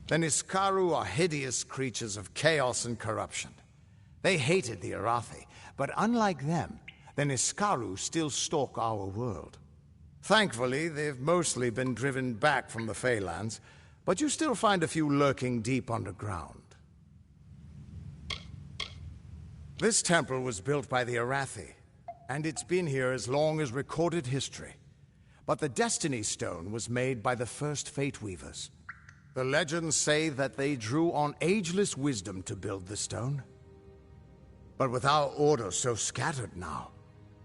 Speaker 1: The Niskaru are hideous creatures of chaos and corruption. They hated the Arathi, but unlike them, the Niskaru still stalk our world. Thankfully, they've mostly been driven back from the Feylands, but you still find a few lurking deep underground. This temple was built by the Arathi, and it's been here as long as recorded history. But the Destiny Stone was made by the first Fate Weavers. The legends say that they drew on ageless wisdom to build the stone. But with our order so scattered now,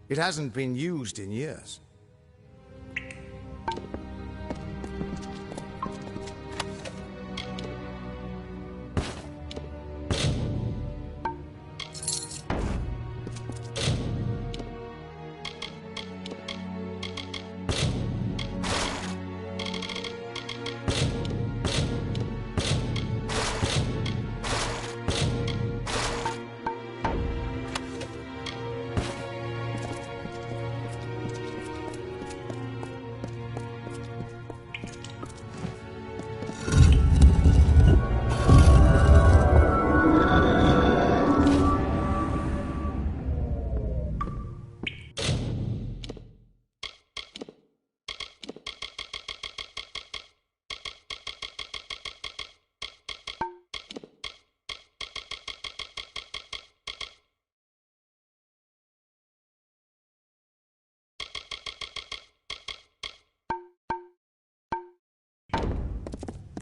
Speaker 1: it hasn't been used in years.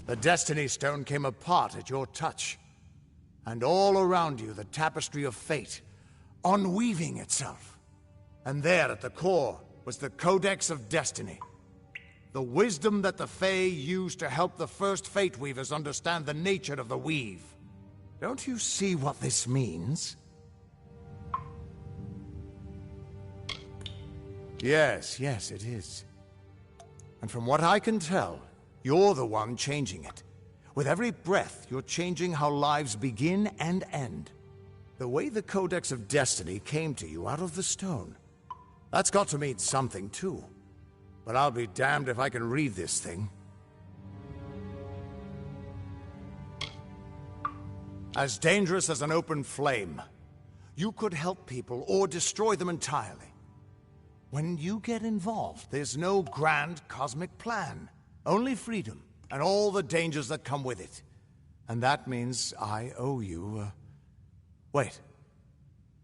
Speaker 1: The Destiny Stone came apart at your touch. And all around you, the tapestry of fate, unweaving itself. And there at the core was the Codex of Destiny. The wisdom that the Fae used to help the first Fate Weavers understand the nature of the weave. Don't you see what this means? Yes, it is. And from what I can tell, you're the one changing it. With every breath, you're changing how lives begin and end. The way the Codex of Destiny came to you out of the stone. That's got to mean something, too. But I'll be damned if I can read this thing. As dangerous as an open flame. You could help people or destroy them entirely. When you get involved, there's no grand cosmic plan. Only freedom, and all the dangers that come with it. And that means I owe you, Wait.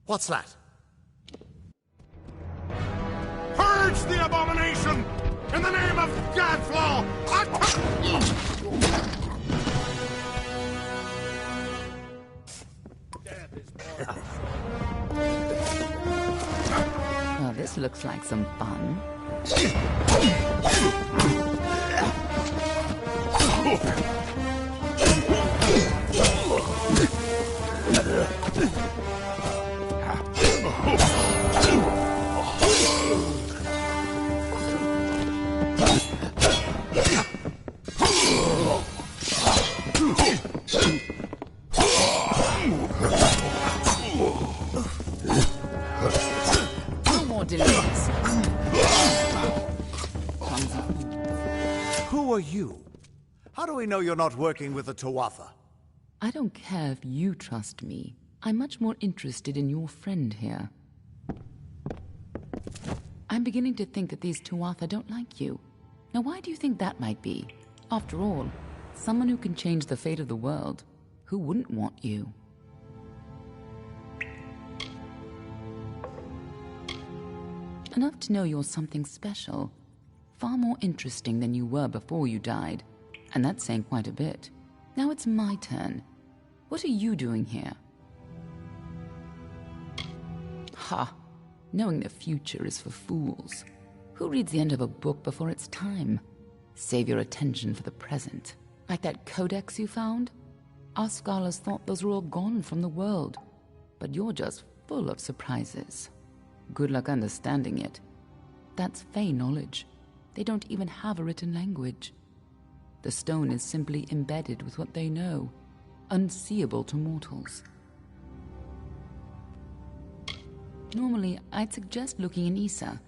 Speaker 1: What's that?
Speaker 10: Purge the abomination! In the name of Godflaw!
Speaker 13: Well, this looks like some fun. No more delays.
Speaker 1: Who are you? How do we know you're not working with the Tuatha?
Speaker 13: I don't care if you trust me. I'm much more interested in your friend here. I'm beginning to think that these Tuatha don't like you. Now, why do you think that might be? After all, someone who can change the fate of the world. Who wouldn't want you? Enough to know you're something special. Far more interesting than you were before you died. And that's saying quite a bit. Now it's my turn. What are you doing here? Ha! Knowing the future is for fools. Who reads the end of a book before it's time? Save your attention for the present. Like that codex you found? Our scholars thought those were all gone from the world. But you're just full of surprises. Good luck understanding it. That's Fae knowledge. They don't even have a written language. The stone is simply embedded with what they know, unseeable to mortals. Normally, I'd suggest looking in Issa,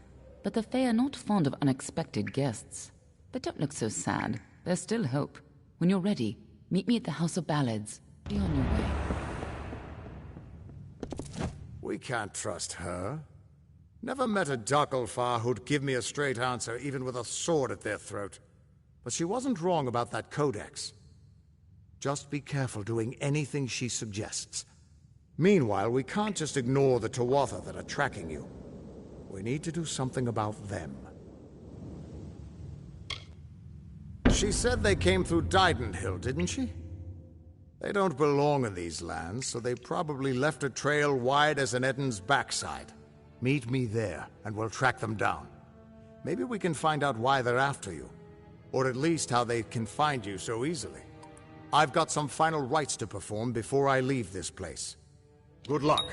Speaker 13: but the Fae are not fond of unexpected guests. But don't look so sad. There's still hope. When you're ready, meet me at the House of Ballads. Be on your way.
Speaker 1: We can't trust her. Never met a Darkelfar who'd give me a straight answer, even with a sword at their throat. But she wasn't wrong about that codex. Just be careful doing anything she suggests. Meanwhile, we can't just ignore the Tuatha that are tracking you. We need to do something about them. She said they came through Didenhill, didn't she? They don't belong in these lands, so they probably left a trail wide as an Eden's backside. Meet me there, and we'll track them down. Maybe we can find out why they're after you. Or at least how they can find you so easily. I've got some final rites to perform before I leave this place. Good luck.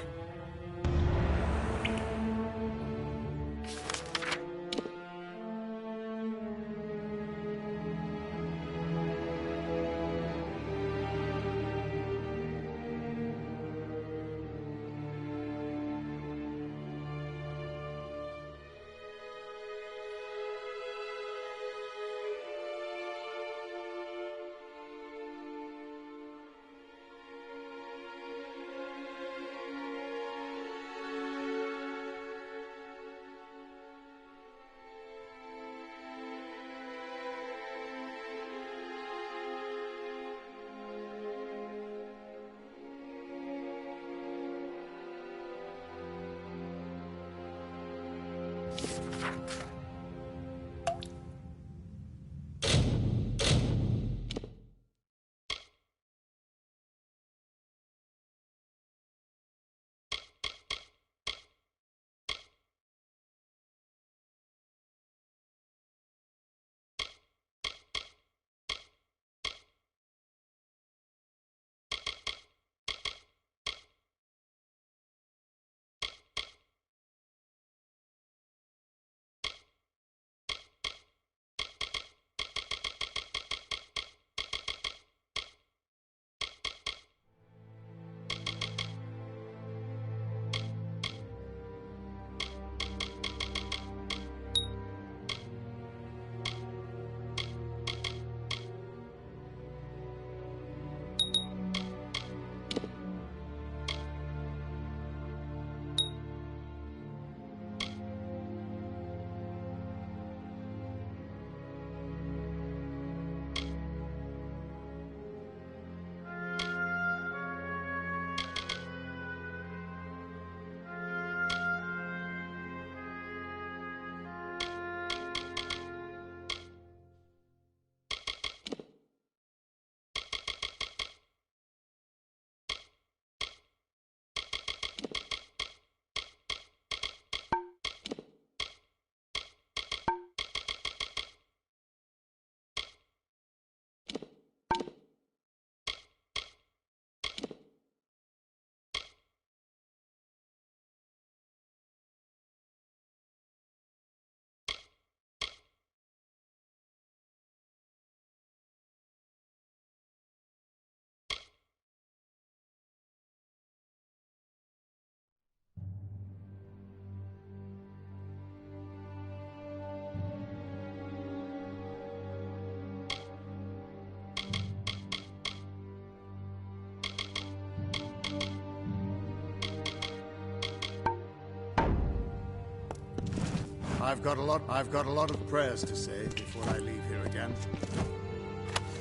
Speaker 1: I've got a lot of prayers to say before I leave here again.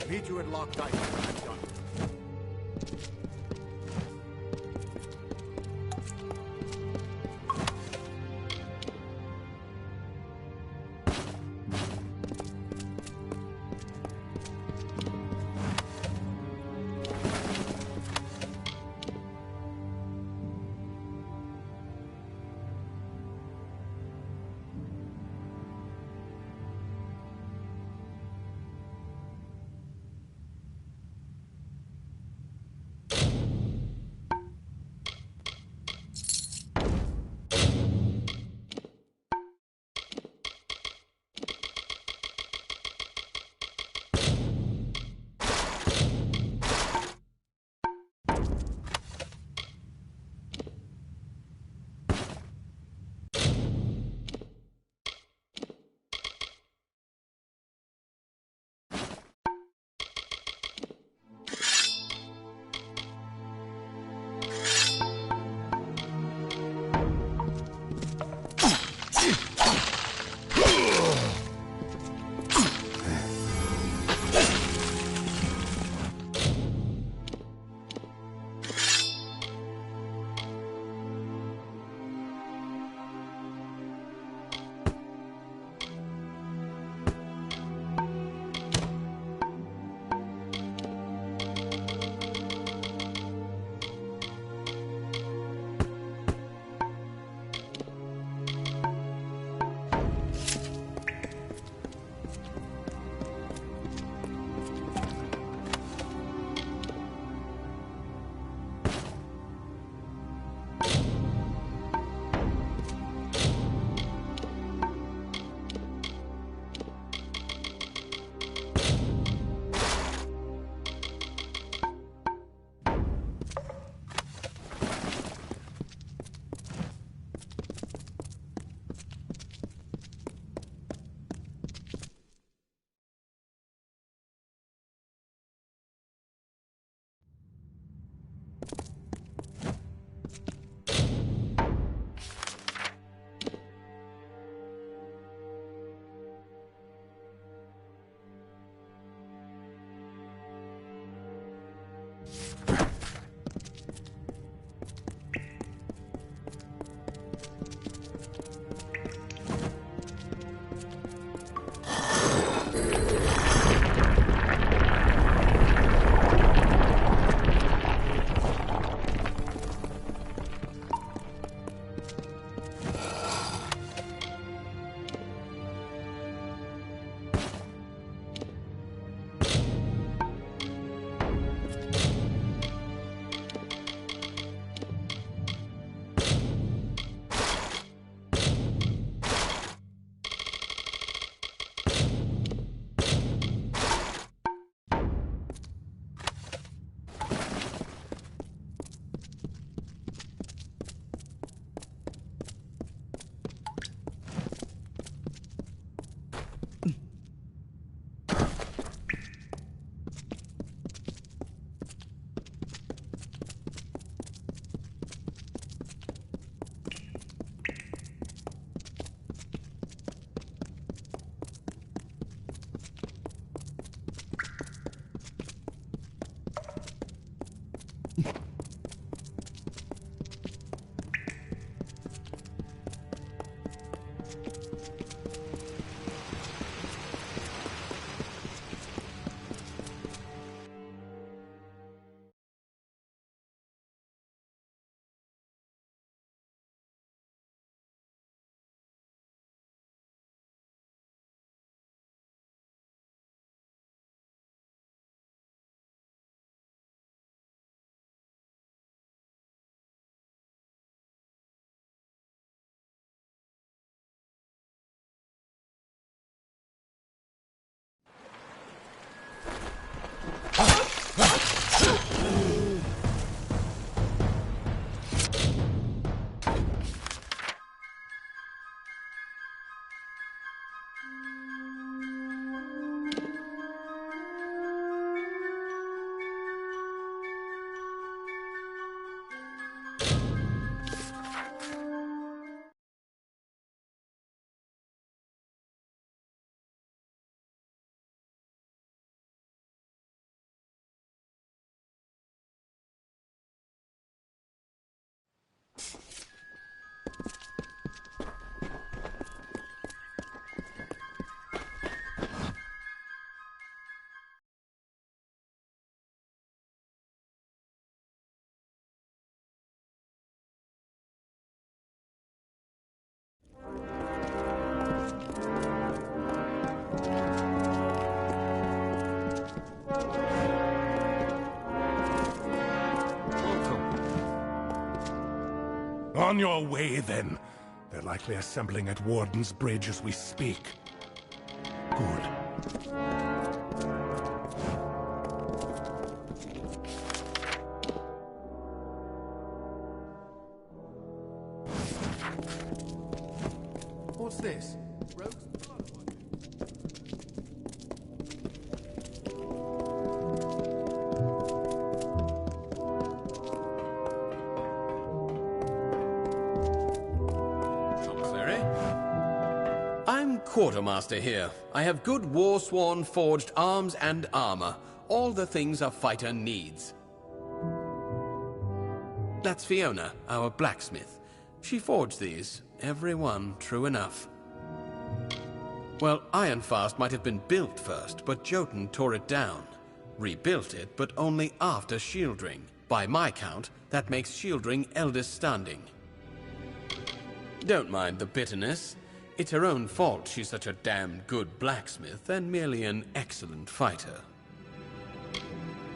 Speaker 1: Meet you at Loch Dyke when I'm done.
Speaker 10: On your way, then. They're likely assembling at Warden's Bridge as we speak. Good.
Speaker 4: What's this?
Speaker 15: I'm Quartermaster here. I have good war-sworn forged arms and armor. All the things a fighter needs. That's Fiona, our blacksmith. She forged these. Every one true enough. Well, Ironfast might have been built first, but Jotun tore it down. Rebuilt it, but only after Shieldring. By my count, that makes Shieldring eldest standing. Don't mind the bitterness. It's her own fault she's such a damn good blacksmith and merely an excellent fighter.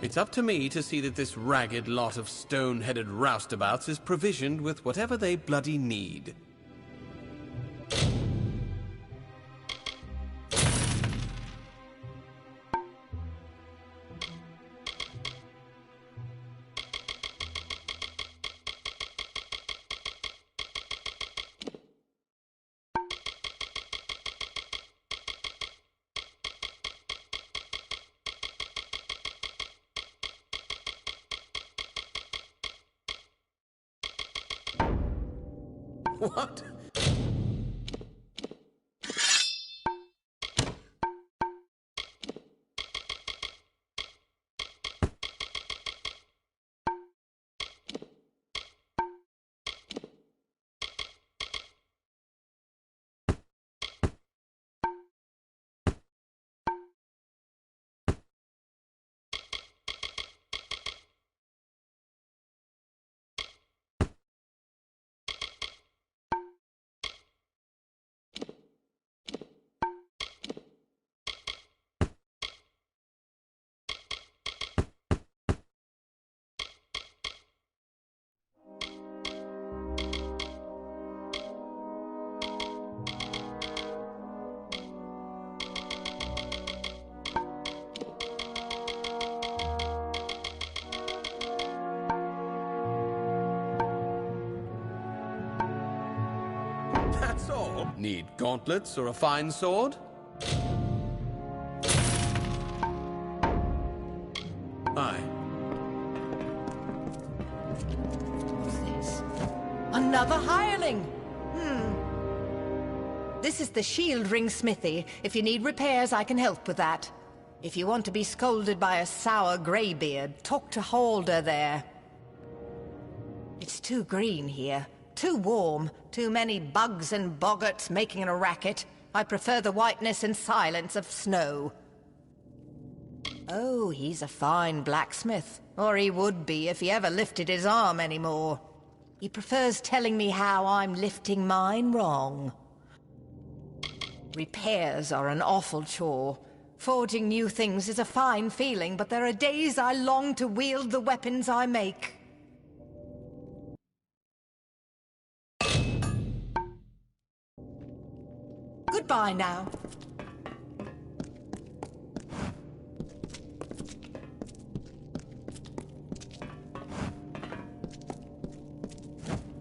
Speaker 15: It's up to me to see that this ragged lot of stone-headed roustabouts is provisioned with whatever they bloody need. What? That's all. Need gauntlets or a fine sword? Aye.
Speaker 16: What's this? Another hireling! This is the Shield Ring Smithy. If you need repairs, I can help with that. If you want to be scolded by a sour greybeard, talk to Halder there. It's too green here. Too warm. Too many bugs and boggarts making a racket. I prefer the whiteness and silence of snow. Oh, he's a fine blacksmith. Or he would be if he ever lifted his arm anymore. He prefers telling me how I'm lifting mine wrong. Repairs are an awful chore. Forging new things is a fine feeling, but there are days I long to wield the weapons I make. Goodbye now.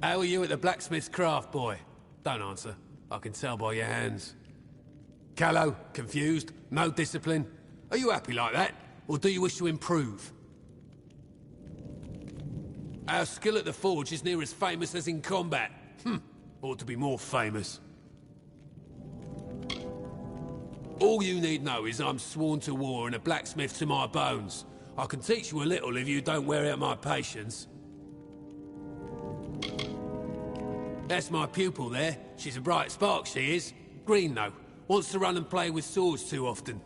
Speaker 10: How are you at the blacksmith's craft, boy? Don't answer. I can tell by your hands. Callow, confused, no discipline. Are you happy like that, or do you wish to improve? Our skill at the forge is near as famous as in combat. Ought to be more famous. All you need know is I'm sworn to war and a blacksmith to my bones. I can teach you a little if you don't wear out my patience. That's my pupil there. She's a bright spark, she is. Green, though. Wants to run and play with swords too often.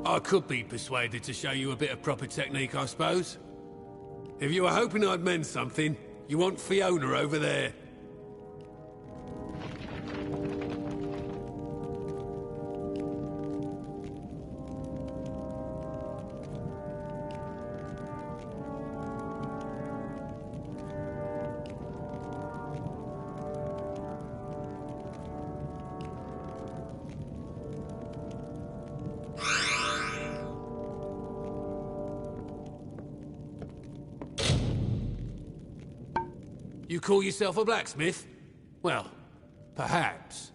Speaker 10: I could be persuaded to show you a bit of proper technique, I suppose. If you were hoping I'd mend something, you want Fiona over there. You call yourself a blacksmith? Well, perhaps.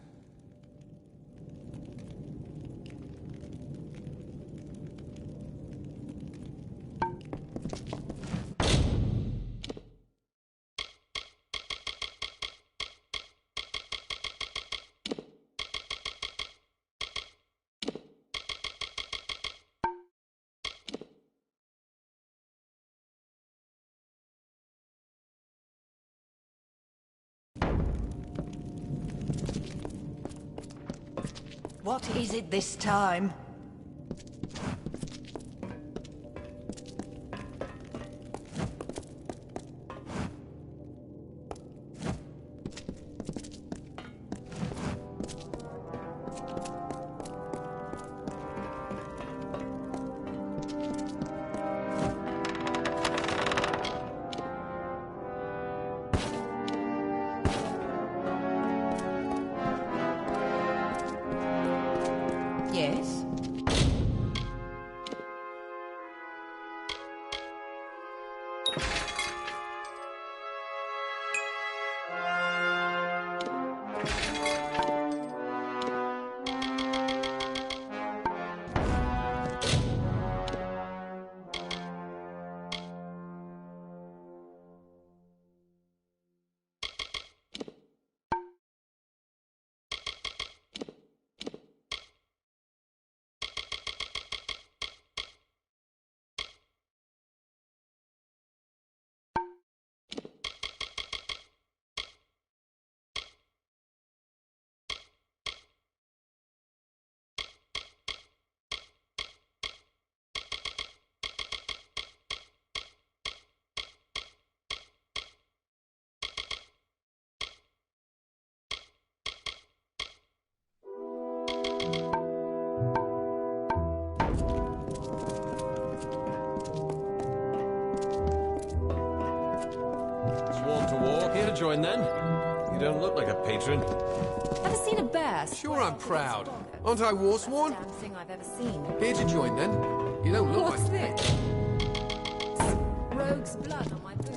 Speaker 16: What is it this time? Yes?
Speaker 7: Sworn to war. Here to join then? You don't look like a patron.
Speaker 8: Ever seen a bear?
Speaker 4: Sure, I'm proud. Aren't I war sworn?
Speaker 8: Damn thing I've ever seen.
Speaker 4: Here to join then? You don't look
Speaker 8: What's
Speaker 4: like...
Speaker 8: this? Rogue's blood on my boots.